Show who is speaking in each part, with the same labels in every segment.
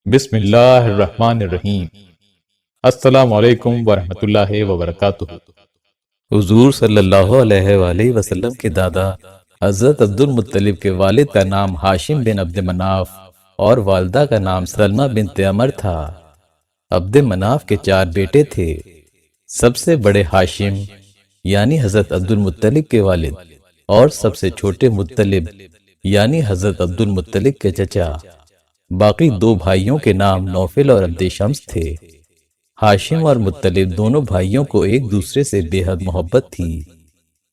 Speaker 1: بسم اللہ الرحمن الرحیم۔ السلام علیکم ورحمۃ اللہ وبرکاتہ۔
Speaker 2: حضور صلی اللہ علیہ وآلہ وسلم کے دادا حضرت عبد المطلب کے والد کا نام ہاشم بن عبد مناف اور والدہ کا نام سلمہ بنت عمر تھا۔ عبد مناف کے 4 بیٹے تھے۔ سب سے بڑے ہاشم یعنی حضرت عبد المطلب کے والد اور سب سے چھوٹے مطلب یعنی حضرت عبد المطلب کے چچا۔ باقی 2 بھائیوں کے نام نوفل اور عبد شمس تھے۔ ہاشم اور مطلب دونوں بھائیوں کو ایک دوسرے سے بے حد محبت تھی۔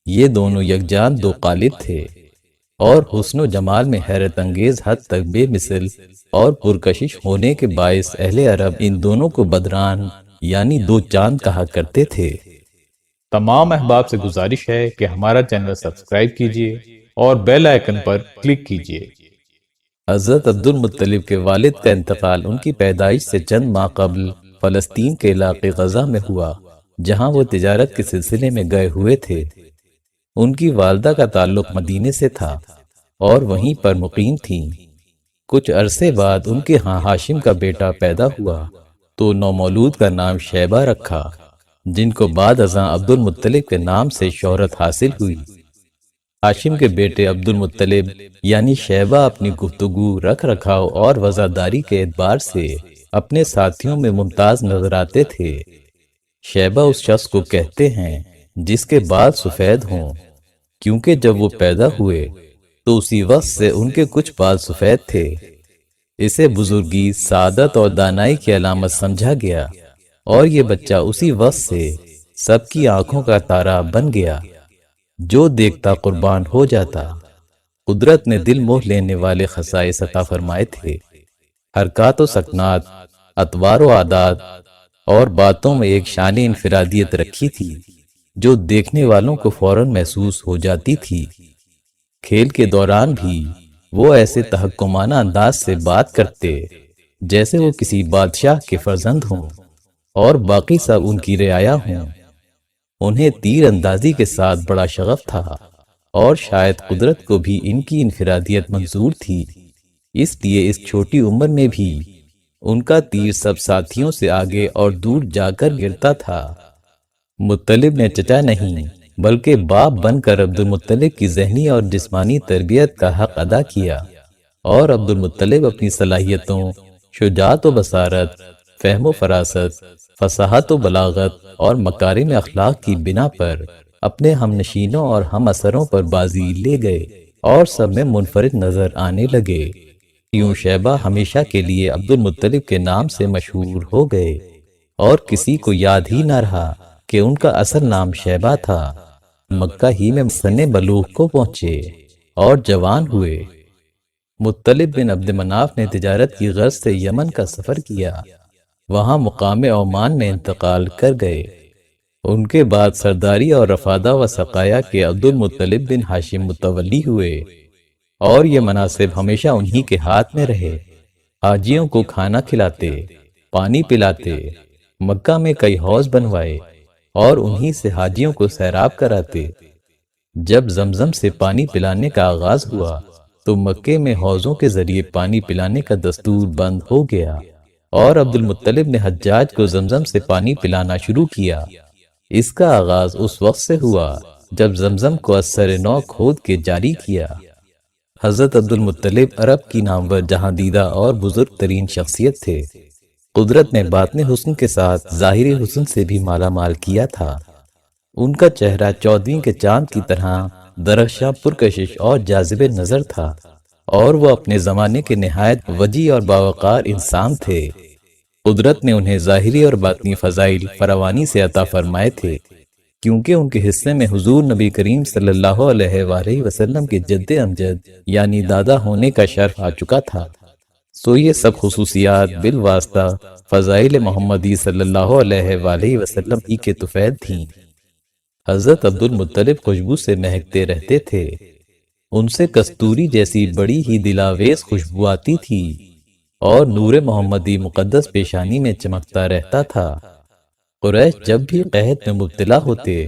Speaker 2: یہ دونوں یکجان 2 قالب تھے اور حسن و جمال میں حیرت انگیز حد تک بے مثل اور پرکشش ہونے کے باعث اہل عرب ان دونوں کو بدران یعنی 2 چاند کہا کرتے تھے۔
Speaker 1: تمام احباب سے گزارش ہے کہ ہمارا چینل سبسکرائب کیجیے اور بیل آئیکن پر کلک کیجیے۔
Speaker 2: حضرت عبد المطلب کے والد کا انتقال ان کی پیدائش سے چند ماہ قبل فلسطین کے علاقے غزہ میں ہوا، جہاں وہ تجارت کے سلسلے میں گئے ہوئے تھے۔ ان کی والدہ کا تعلق مدینے سے تھا اور وہیں پر مقیم تھیں۔ کچھ عرصے بعد ان کے ہاں ہاشم کا بیٹا پیدا ہوا تو نومولود کا نام شیبہ رکھا، جن کو بعد ازاں عبد المطلب کے نام سے شہرت حاصل ہوئی۔ ہاشم کے بیٹے عبد المطلب یعنی شیبہ اپنی گفتگو، رکھ رکھاؤ اور وزاداری کے اعتبار سے اپنے ساتھیوں میں ممتاز نظر آتے تھے۔ شیبہ اس شخص کو کہتے ہیں جس کے بال سفید ہوں، کیونکہ جب وہ پیدا ہوئے تو اسی وقت سے ان کے کچھ بال سفید تھے۔ اسے بزرگی، سعادت اور دانائی کی علامت سمجھا گیا اور یہ بچہ اسی وقت سے سب کی آنکھوں کا تارا بن گیا، جو دیکھتا قربان ہو جاتا۔ قدرت نے دل موہ لینے والے خصائص عطا فرمائے تھے۔ حرکات و سکنات، اطوار و عادات اور باتوں میں ایک شان انفرادیت رکھی تھی جو دیکھنے والوں کو فوراً محسوس ہو جاتی تھی۔ کھیل کے دوران بھی وہ ایسے تحکمانہ انداز سے بات کرتے جیسے وہ کسی بادشاہ کے فرزند ہوں اور باقی سب ان کی رعایا ہوں۔ انہیں تیر اندازی کے ساتھ بڑا شغف تھا اور شاید قدرت کو بھی ان کی انفرادیت منظور تھی، اس لیے اس چھوٹی عمر میں بھی ان کا تیر سب ساتھیوں سے آگے اور دور جا کر گرتا تھا۔ مطلب نے چچا نہیں بلکہ باپ بن کر عبد المطلب کی ذہنی اور جسمانی تربیت کا حق ادا کیا، اور عبد المطلب اپنی صلاحیتوں، شجاعت و بصارت، فہم و فراست، فصاحت و بلاغت اور مکارم اخلاق کی بنا پر اپنے ہم نشینوں اور ہم اثروں پر بازی لے گئے اور سب میں منفرد نظر آنے لگے۔ یوں شیبہ ہمیشہ کے لیے عبد المطلب کے نام سے مشہور ہو گئے اور کسی کو یاد ہی نہ رہا کہ ان کا اصل نام شیبہ تھا۔ مکہ ہی میں سن بلوغ کو پہنچے اور جوان ہوئے۔ مطلب بن عبد مناف نے تجارت کی غرض سے یمن کا سفر کیا، وہاں مقام عمان میں انتقال کر گئے۔ ان کے بعد سرداری اور رفادہ و سقایا کے عبد المطلب بن ہاشم متولی ہوئے اور یہ مناصب ہمیشہ انہی کے ہاتھ میں رہے۔ حاجیوں کو کھانا کھلاتے، پانی پلاتے، مکہ میں کئی حوض بنوائے اور انہی سے حاجیوں کو سیراب کراتے۔ جب زمزم سے پانی پلانے کا آغاز ہوا تو مکے میں حوضوں کے ذریعے پانی پلانے کا دستور بند ہو گیا اور عبد المطلب نے حجاج کو زمزم سے پانی پلانا شروع کیا۔ اس کا آغاز اس وقت سے ہوا جب زمزم کو از سر نو کھود کے جاری کیا۔ حضرت عبد المطلب عرب کی نامور جہاں دیدہ اور بزرگ ترین شخصیت تھے۔ قدرت نے باطن حسن کے ساتھ ظاہری حسن سے بھی مالا مال کیا تھا۔ ان کا چہرہ 14ویں کے چاند کی طرح درخشاں، پرکشش اور جاذب نظر تھا اور وہ اپنے زمانے کے نہایت وجیح اور باوقار انسان تھے۔ قدرت نے انہیں ظاہری اور باطنی فضائل فراوانی سے عطا فرمائے تھے، کیونکہ ان کے حصے میں حضور نبی کریم صلی اللہ علیہ وآلہ وسلم کے جد امجد یعنی دادا ہونے کا شرف آ چکا تھا۔ سو یہ سب خصوصیات بالواسطہ فضائل محمدی صلی اللہ علیہ وآلہ وسلم ہی کے طفیل تھیں۔ حضرت عبد المطلب خوشبو سے مہکتے رہتے تھے۔ ان سے کستوری جیسی بڑی ہی دلاویز خوشبو آتی تھی اور نور محمدی مقدس پیشانی میں چمکتا رہتا تھا۔ قریش جب بھی قحط میں مبتلا ہوتے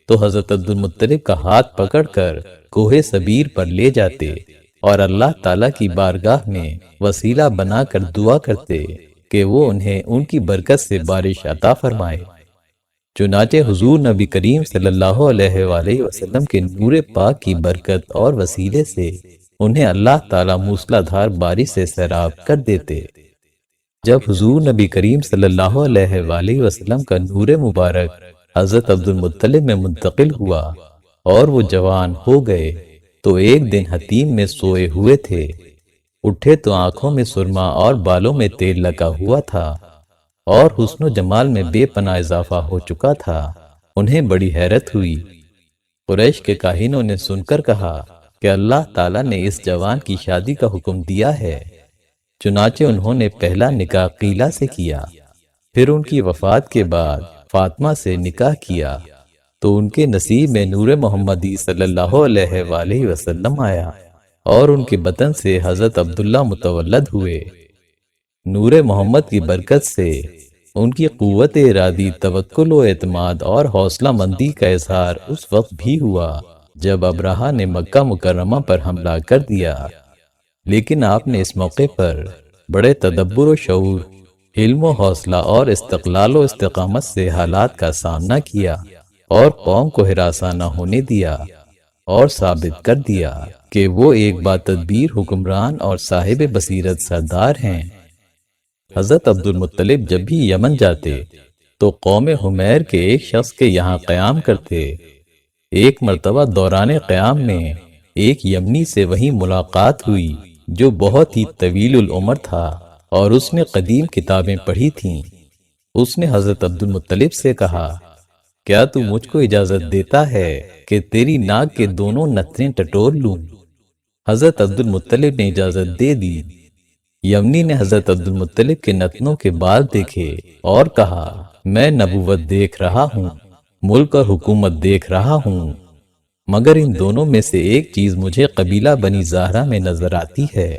Speaker 2: تو حضرت عبد المطلب کا ہاتھ پکڑ کر کوہ سبیر پر لے جاتے اور اللہ تعالیٰ کی بارگاہ میں وسیلہ بنا کر دعا کرتے کہ وہ انہیں ان کی برکت سے بارش عطا فرمائے۔ چنانچہ حضور نبی کریم صلی اللہ علیہ وآلہ وسلم کے نور پاک کی برکت اور وسیلے سے انہیں اللہ تعالیٰ موسلا دھار بارش سے سیراب کر دیتے۔ جب حضور نبی کریم صلی اللہ علیہ وآلہ وسلم کا نور مبارک حضرت عبد المطلب میں منتقل ہوا اور وہ جوان ہو گئے تو ایک دن حتیم میں سوئے ہوئے تھے۔ اٹھے تو آنکھوں میں سرما اور بالوں میں تیل لگا ہوا تھا اور حسن و جمال میں بے پناہ اضافہ ہو چکا تھا۔ انہیں بڑی حیرت ہوئی۔ قریش کے کاہنوں نے سن کر کہا کہ اللہ تعالیٰ نے اس جوان کی شادی کا حکم دیا ہے۔ چنانچہ انہوں نے پہلا نکاح قیلہ سے کیا، پھر ان کی وفات کے بعد فاطمہ سے نکاح کیا تو ان کے نصیب میں نور محمدی صلی اللہ علیہ وآلہ وسلم آیا اور ان کے بطن سے حضرت عبداللہ متولد ہوئے۔ نور محمد کی برکت سے ان کی قوت ارادی، توکل و اعتماد اور حوصلہ مندی کا اظہار اس وقت بھی ہوا جب ابرہہ نے مکہ مکرمہ پر حملہ کر دیا، لیکن آپ نے اس موقع پر بڑے تدبر و شعور، علم و حوصلہ اور استقلال و استقامت سے حالات کا سامنا کیا اور قوم کو ہراساں نہ ہونے دیا اور ثابت کر دیا کہ وہ ایک باتدبیر حکمران اور صاحب بصیرت سردار ہیں۔ حضرت عبد المطلب جب بھی یمن جاتے تو قوم حمیر کے ایک شخص کے یہاں قیام کرتے۔ ایک مرتبہ دوران قیام میں ایک یمنی سے وہیں ملاقات ہوئی جو بہت ہی طویل العمر تھا اور اس نے قدیم کتابیں پڑھی تھیں۔ اس نے حضرت عبد المطلب سے کہا، کیا تو مجھ کو اجازت دیتا ہے کہ تیری ناک کے دونوں نتنیں ٹٹول لوں؟ حضرت عبد المطلب نے اجازت دے دی۔ یمنی نے حضرت عبد المطلب کے نتنوں کے بال دیکھے اور کہا، میں نبوت دیکھ رہا ہوں، ملک اور حکومت دیکھ رہا ہوں، مگر ان دونوں میں سے ایک چیز مجھے قبیلہ بنی زہرہ میں نظر آتی ہے۔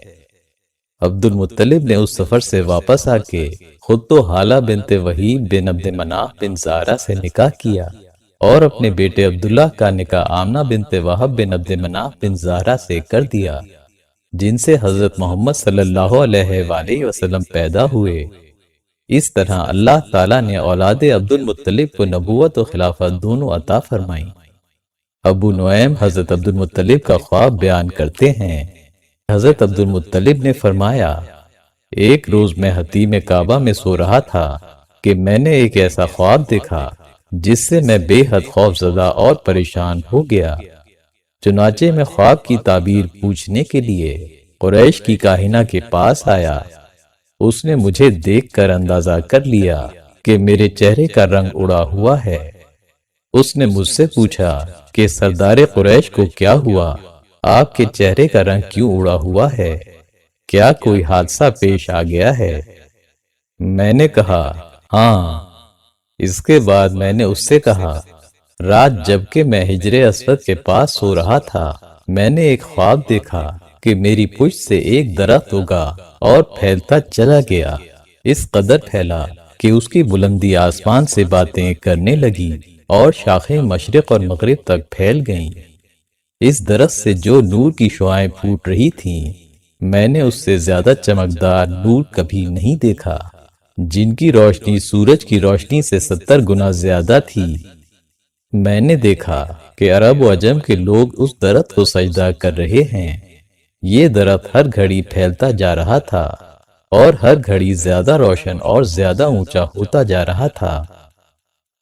Speaker 2: عبد المطلب نے اس سفر سے واپس آ کے خود تو حالہ بنت وحیب بن عبد مناف بن زہرہ سے نکاح کیا اور اپنے بیٹے عبداللہ کا نکاح آمنہ بنت وہب بن عبد مناف بن زہرہ سے کر دیا، جن سے حضرت محمد صلی اللہ علیہ وآلہ وسلم پیدا ہوئے۔ اس طرح اللہ تعالیٰ نے اولاد عبد المطلب کو نبوت و خلافت دونوں عطا فرمائیں۔ ابو نعیم حضرت عبد المطلب کا خواب بیان کرتے ہیں۔ حضرت عبد المطلب نے فرمایا، ایک روز میں حتیم کعبہ میں سو رہا تھا کہ میں نے ایک ایسا خواب دیکھا جس سے میں بے حد خوف زدہ اور پریشان ہو گیا۔ چنانچہ میں خواب کی تعبیر پوچھنے کے لیے قریش کی کاہنہ کے پاس آیا۔ اس نے مجھے دیکھ کر اندازہ کر لیا کہ میرے چہرے کا رنگ اڑا ہوا ہے۔ اس نے مجھ سے پوچھا کہ سردار قریش کو کیا ہوا؟ آپ کے چہرے کا رنگ کیوں اڑا ہوا ہے؟ کیا کوئی حادثہ پیش آ گیا ہے؟ میں نے کہا، ہاں۔ اس کے بعد میں نے اس سے کہا، رات جب کہ میں حجر اسود کے پاس سو رہا تھا، میں نے ایک خواب دیکھا کہ میری پشت سے ایک درخت اگا اور پھیلتا چلا گیا، اس قدر پھیلا کہ اس کی بلندی آسمان سے باتیں کرنے لگی اور شاخیں مشرق اور مغرب تک پھیل گئیں۔ اس درخت سے جو نور کی شعاعیں پھوٹ رہی تھیں، میں نے اس سے زیادہ چمکدار نور کبھی نہیں دیکھا، جن کی روشنی سورج کی روشنی سے 70 گنا زیادہ تھی۔ میں نے دیکھا کہ عرب و عجم کے لوگ اس درخت کو سجدہ کر رہے ہیں۔ یہ درخت ہر گھڑی پھیلتا جا رہا تھا اور ہر گھڑی زیادہ روشن اور زیادہ اونچا ہوتا جا رہا تھا۔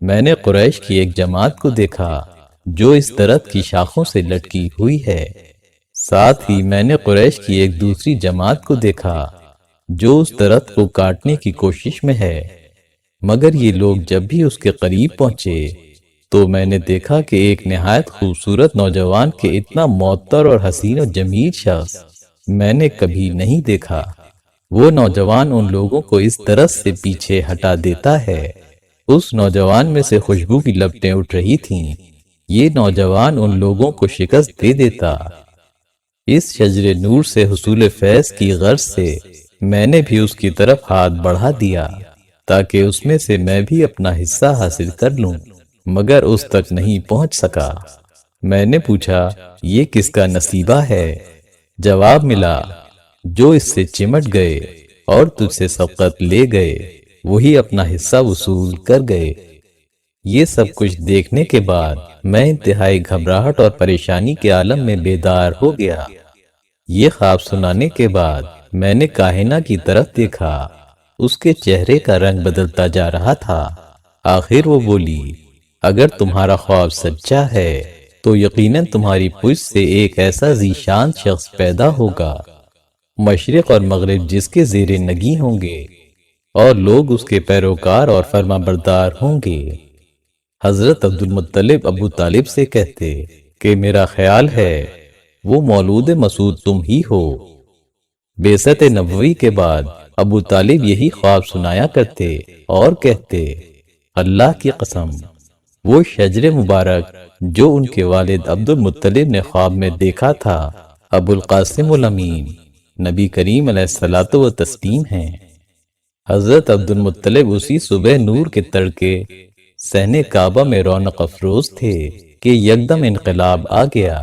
Speaker 2: میں نے قریش کی ایک جماعت کو دیکھا جو اس درخت کی شاخوں سے لٹکی ہوئی ہے۔ ساتھ ہی میں نے قریش کی ایک دوسری جماعت کو دیکھا جو اس درخت کو کاٹنے کی کوشش میں ہے، مگر یہ لوگ جب بھی اس کے قریب پہنچے تو میں نے دیکھا کہ ایک نہایت خوبصورت نوجوان کے اتنا معطر اور حسین و جمیل شخص میں نے کبھی نہیں دیکھا۔ وہ نوجوان ان لوگوں کو اس درخت سے پیچھے ہٹا دیتا ہے۔ اس نوجوان میں سے خوشبو کی لپٹیں اٹھ رہی تھیں۔ یہ نوجوان ان لوگوں کو شکست دے دیتا۔ اس شجر نور سے حصول فیض کی غرض سے میں نے بھی اس کی طرف ہاتھ بڑھا دیا تاکہ اس میں سے میں بھی اپنا حصہ حاصل کر لوں، مگر اس تک نہیں پہنچ سکا۔ میں نے پوچھا، یہ کس کا نصیبہ ہے؟ جواب ملا، جو اس سے چمٹ گئے اور تجھ سے سبقت لے گئے وہی اپنا حصہ وصول کر گئے۔ یہ سب کچھ دیکھنے کے بعد میں انتہائی گھبراہٹ اور پریشانی کے عالم میں بیدار ہو گیا۔ یہ خواب سنانے کے بعد میں نے کاہنہ کی طرف دیکھا، اس کے چہرے کا رنگ بدلتا جا رہا تھا۔ آخر وہ بولی، اگر تمہارا خواب سچا ہے تو یقیناً تمہاری پشت سے ایک ایسا ذیشان شخص پیدا ہوگا، مشرق اور مغرب جس کے زیر نگی ہوں گے، اور لوگ اس کے پیروکار اور فرما بردار ہوں گے۔ حضرت عبد المطلب ابو طالب سے کہتے کہ میرا خیال ہے وہ مولود مسعود تم ہی ہو۔ بعثت نبوی کے بعد ابو طالب یہی خواب سنایا کرتے اور کہتے، اللہ کی قسم، وہ شجر مبارک جو ان کے والد عبد المطلب نے خواب میں دیکھا تھا ابو القاسم الامین نبی کریم علیہ الصلاۃ والتسلیم ہیں۔ حضرت عبد المطلب اسی صبح نور کے تڑکے صحن کعبہ میں رونق افروز تھے کہ یکدم انقلاب آ گیا۔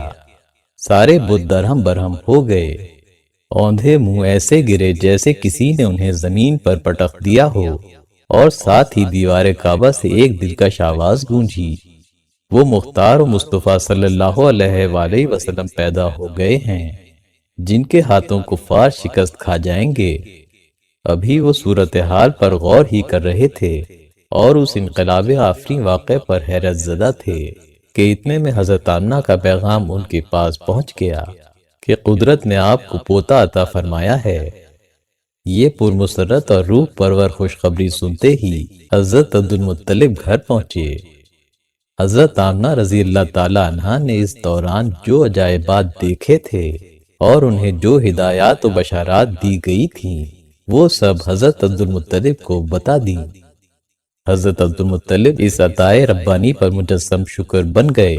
Speaker 2: سارے بت درہم برہم ہو گئے، اوندھے منہ ایسے گرے جیسے کسی نے انہیں زمین پر پٹخ دیا ہو، اور ساتھ ہی دیوار کعبہ سے ایک دلکش آواز گونجی، وہ مختار و مصطفیٰ صلی اللہ علیہ وآلہ وسلم پیدا ہو گئے ہیں جن کے ہاتھوں کفار شکست کھا جائیں گے۔ ابھی وہ صورتحال پر غور ہی کر رہے تھے اور اس انقلاب آفرین واقعے پر حیرت زدہ تھے کہ اتنے میں حضرت آمنہ کا پیغام ان کے پاس پہنچ گیا کہ قدرت نے آپ کو پوتا عطا فرمایا ہے۔ یہ پرمسرت اور روح پرور خوشخبری سنتے ہی حضرت عبد المطلب گھر پہنچے۔ حضرت آمنہ رضی اللہ تعالی عنہا نے اس دوران جو عجائبات دیکھے تھے اور انہیں جو ہدایات و بشارات دی گئی تھیں وہ سب حضرت عبد المطلب کو بتا دی۔ حضرت عبد المطلب اس عطائے ربانی پر مجسم شکر بن گئے۔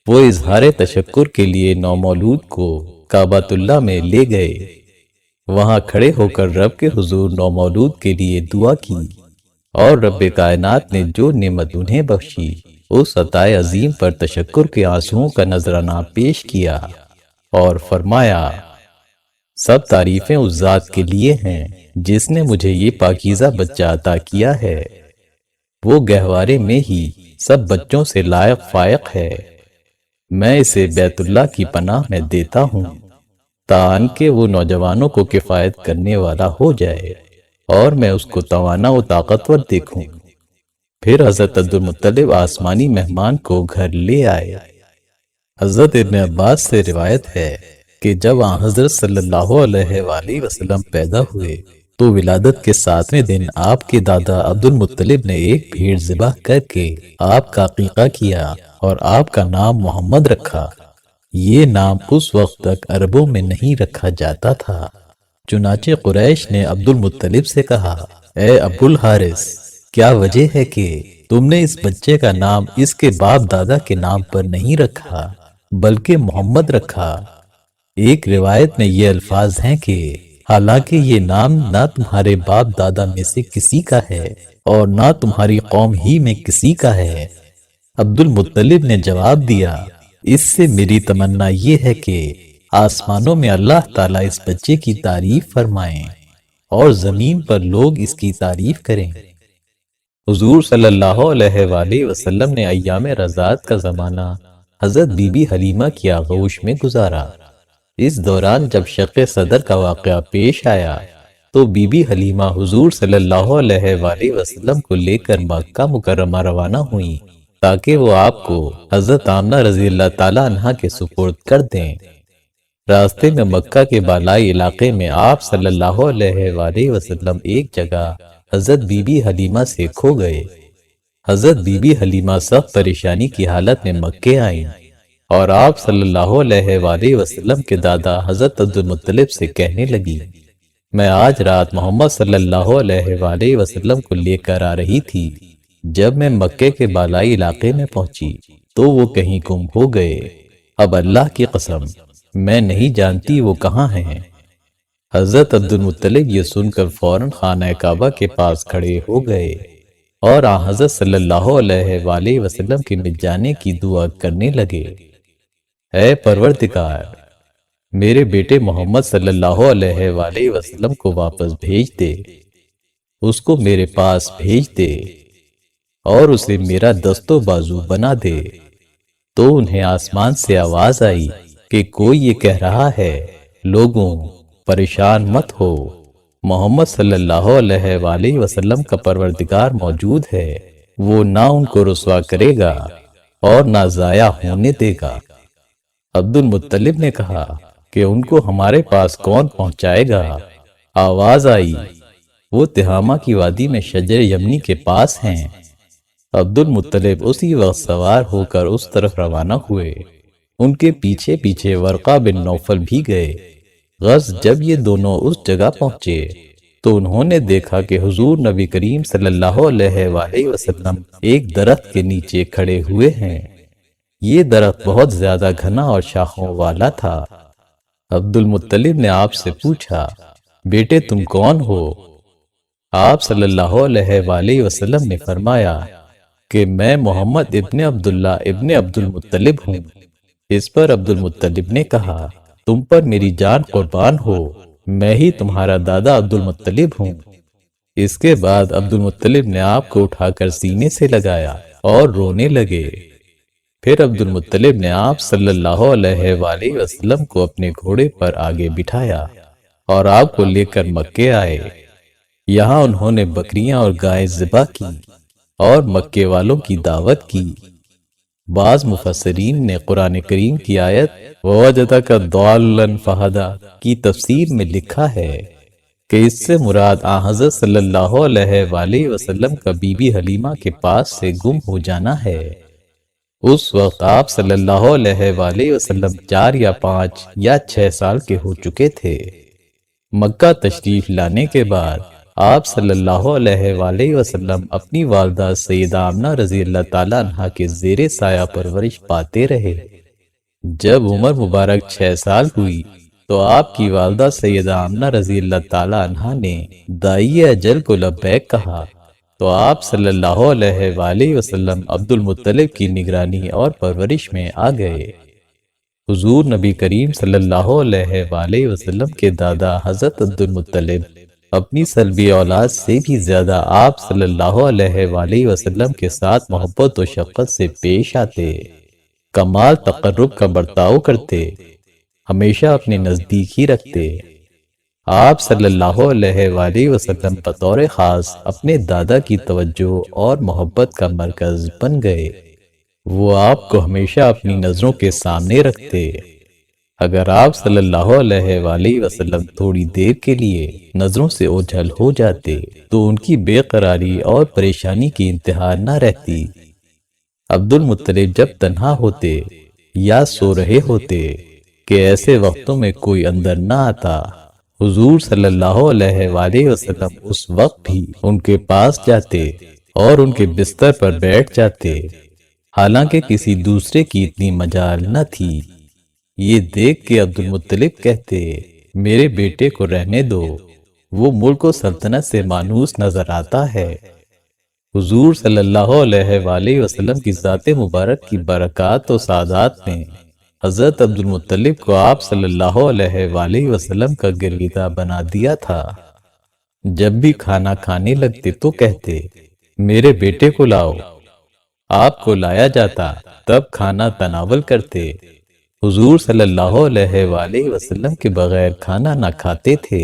Speaker 2: وہ اظہار تشکر کے لیے نومولود کو کعبۃ اللہ میں لے گئے، وہاں کھڑے ہو کر رب کے حضور نومولود کے لیے دعا کی، اور رب کائنات نے جو نعمت انہیں بخشی اس عطائے عظیم پر تشکر کے آنسوؤں کا نذرانہ پیش کیا اور فرمایا، سب تعریفیں اس ذات کے لیے ہیں جس نے مجھے یہ پاکیزہ بچہ عطا کیا ہے، وہ گہوارے میں ہی سب بچوں سے لائق فائق ہے، میں اسے بیت اللہ کی پناہ میں دیتا ہوں تاکہ کہ وہ نوجوانوں کو کفایت کرنے والا ہو جائے اور میں اس کو توانا و طاقتور دیکھوں۔ پھر حضرت عبد المطلب آسمانی مہمان کو گھر لے آئے۔ حضرت ابن عباس سے روایت ہے کہ جب حضرت صلی اللہ علیہ وآلہ وسلم پیدا ہوئے تو ولادت کے 7ویں دن آپ کے دادا عبد المطلب نے ایک بھیڑ ذبح کر کے آپ کا عقیقہ کیا اور آپ کا نام محمد رکھا۔ یہ نام اس وقت تک عربوں میں نہیں رکھا جاتا تھا۔ چنانچہ قریش نے عبد المطلب سے کہا، اے ابو الحارث، کیا وجہ ہے کہ تم نے اس بچے کا نام اس کے باپ دادا کے نام پر نہیں رکھا بلکہ محمد رکھا؟ ایک روایت میں یہ الفاظ ہیں کہ حالانکہ یہ نام نہ تمہارے باپ دادا میں سے کسی کا ہے اور نہ تمہاری قوم ہی میں کسی کا ہے۔ عبد المطلب نے جواب دیا، اس سے میری تمنا یہ ہے کہ آسمانوں میں اللہ تعالیٰ اس بچے کی تعریف فرمائیں اور زمین پر لوگ اس کی تعریف کریں۔ حضور صلی اللہ علیہ وآلہ وسلم نے ایام رضاعت کا زمانہ حضرت بی بی حلیمہ کی آغوش میں گزارا۔ اس دوران جب شق صدر کا واقعہ پیش آیا تو بی بی حلیمہ حضور صلی اللہ علیہ وآلہ وسلم کو لے کر مکہ مکرمہ روانہ ہوئیں تاکہ وہ آپ کو حضرت آمنہ رضی اللہ تعالی عنہا کے سپرد کر دیں۔ راستے میں مکہ کے بالائی علاقے میں آپ صلی اللہ علیہ وآلہ وسلم ایک جگہ حضرت بی بی حلیمہ سے کھو گئے۔ حضرت بی بی حلیمہ سخت پریشانی کی حالت میں مکے آئیں اور آپ صلی اللہ علیہ وآلہ وسلم کے دادا حضرت عبد المطلب سے کہنے لگی، میں آج رات محمد صلی اللہ علیہ وآلہ وسلم کو لے کر آ رہی تھی، جب میں مکے کے بالائی علاقے میں پہنچی تو وہ کہیں گم ہو گئے، اب اللہ کی قسم میں نہیں جانتی وہ کہاں ہیں۔ حضرت عبد المطلب یہ سن کر فوراً خانہ کعبہ کے پاس کھڑے ہو گئے اور حضرت صلی اللہ علیہ وآلہ وسلم کے مل جانے کی دعا کرنے لگے، اے پروردگار، میرے بیٹے محمد صلی اللہ علیہ وآلہ وسلم کو واپس بھیج دے، اس کو میرے پاس بھیج دے اور اسے میرا دست و بازو بنا دے۔ تو انہیں آسمان سے آواز آئی کہ کوئی یہ کہہ رہا ہے، لوگوں پریشان مت ہو، محمد صلی اللہ علیہ وآلہ وسلم کا پروردگار موجود ہے، وہ نہ ان کو رسوا کرے گا اور نہ ضائع ہونے دے گا۔ عبد المطلب نے کہا کہ ان کو ہمارے پاس کون پہنچائے گا؟ آواز آئی، وہ تہامہ کی وادی میں شجر یمنی کے پاس ہیں۔ عبد المطلب اسی وقت سوار ہو کر اس طرف روانہ ہوئے، ان کے پیچھے پیچھے ورقہ بن نوفل بھی گئے۔ غز جب یہ دونوں اس جگہ پہنچے تو انہوں نے دیکھا کہ حضور نبی کریم صلی اللہ علیہ وآلہ وسلم ایک درخت کے نیچے کھڑے ہوئے ہیں۔ یہ درخت بہت زیادہ گھنا اور شاخوں والا تھا۔ عبد المطلب نے آپ سے پوچھا، بیٹے تم کون ہو؟ آپ صلی اللہ علیہ وآلہ وسلم نے فرمایا کہ میں محمد ابن عبداللہ ابن عبد المطلب ہوں۔ اس پر عبد المطلب نے کہا، تم پر میری جان قربان ہو، میں ہی تمہارا دادا عبد المطلب ہوں۔ اس کے بعد عبد المطلب نے آپ کو اٹھا کر سینے سے لگایا اور رونے لگے۔ پھر عبد المطلب نے آپ صلی اللہ علیہ وآلہ وسلم کو اپنے گھوڑے پر آگے بٹھایا اور آپ کو لے کر مکے آئے۔ یہاں انہوں نے بکریاں اور گائے ذبح کی اور مکے والوں کی دعوت کی۔ بعض مفسرین نے قرآن کریم کی آیت وَوَجَدَكَ ضَالًّا فَهَدَىٰ کی تفسیر میں لکھا ہے کہ اس سے مراد آن حضرت صلی اللہ علیہ وآلہ وسلم کا بی بی حلیمہ کے پاس سے گم ہو جانا ہے۔ اس وقت آپ صلی اللہ علیہ وآلہ وسلم 4 یا 5 یا 6 سال کے ہو چکے تھے۔ مکہ تشریف لانے کے بعد آپ صلی اللہ علیہ وآلہ وسلم اپنی والدہ سیدہ آمنہ رضی اللہ تعالیٰ عنہ کے زیر سایہ پرورش پاتے رہے۔ جب عمر مبارک 6 سال ہوئی تو آپ کی والدہ سیدہ آمنہ رضی اللہ تعالیٰ عنہ نے داعی اجل کو لبیک کہا تو آپ صلی اللہ علیہ وآلہ وسلم عبد المطلب کی نگرانی اور پرورش میں آ گئے۔ حضور نبی کریم صلی اللہ علیہ وآلہ وسلم کے دادا حضرت عبد المطلب اپنی سلبی اولاد سے بھی زیادہ آپ صلی اللہ علیہ وآلہ وسلم کے ساتھ محبت و شفقت سے پیش آتے، کمال تقرب کا برتاؤ کرتے، ہمیشہ اپنے نزدیک ہی رکھتے۔ آپ صلی اللہ علیہ وآلہ وسلم بطور خاص اپنے دادا کی توجہ اور محبت کا مرکز بن گئے۔ وہ آپ کو ہمیشہ اپنی نظروں کے سامنے رکھتے۔ اگر آپ صلی اللہ علیہ وآلہ وسلم تھوڑی دیر کے لیے نظروں سے اوجھل ہو جاتے تو ان کی بے قراری اور پریشانی کی انتہا نہ رہتی۔ عبد المطلب جب تنہا ہوتے یا سو رہے ہوتے کہ ایسے وقتوں میں کوئی اندر نہ آتا، حضور صلی اللہ علیہ وآلہ وسلم اس وقت بھی ان کے پاس جاتے اور ان کے بستر پر بیٹھ جاتے، حالانکہ کسی دوسرے کی اتنی مجال نہ تھی۔ یہ دیکھ کے عبد المطلب کہتے، میرے بیٹے کو رہنے دو، وہ ملک و سلطنت سے مانوس نظر آتا ہے۔ حضور صلی اللہ علیہ وآلہ وسلم کی ذات مبارک کی برکات و سعادات میں حضرت عبد المطلب کو آپ صلی اللہ علیہ وآلہ وسلم کا گرویدہ بنا دیا تھا۔ جب بھی کھانا کھانے لگتے تو کہتے، میرے بیٹے کو لاؤ۔ آپ کو لایا جاتا، تب کھانا تناول کرتے۔ حضور صلی اللہ علیہ وآلہ وسلم کے بغیر کھانا نہ کھاتے تھے۔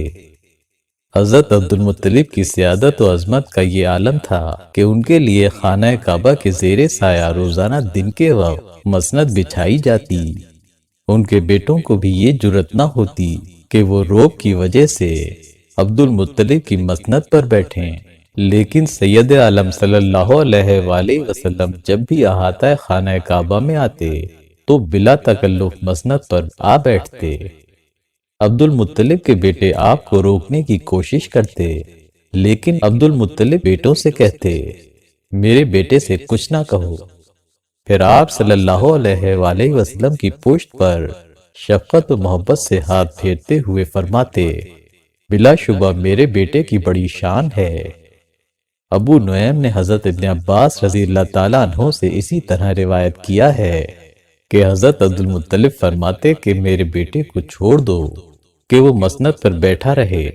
Speaker 2: حضرت عبد المطلب کی سیادت و عظمت کا یہ عالم تھا کہ ان کے لیے خانہ کعبہ کے زیر سایہ روزانہ دن کے وقت مسند بچھائی جاتی۔ ان کے بیٹوں کو بھی یہ جرأت نہ ہوتی کہ وہ روب کی وجہ سے عبد المطلب کی مسند پر بیٹھیں، لیکن سید عالم صلی اللہ علیہ وآلہ وسلم جب بھی احاطہ خانہ کعبہ میں آتے تو بلا تکلف مسند پر آ بیٹھتے۔ عبد المطلب کے بیٹے آپ کو روکنے کی کوشش کرتے، لیکن عبد المطلب بیٹوں سے کہتے، میرے بیٹے سے کچھ نہ کہو۔ پھر آپ صلی اللہ علیہ وآلہ وسلم کی پشت پر شفقت و محبت سے ہاتھ پھیرتے ہوئے فرماتے، بلا شبہ میرے بیٹے کی بڑی شان ہے۔ ابو نعیم نے حضرت ابن عباس رضی اللہ تعالیٰ عنہ سے اسی طرح روایت کیا ہے کہ حضرت عبد المطلب فرماتے کہ میرے بیٹے کو چھوڑ دو کہ وہ مسند پر بیٹھا رہے،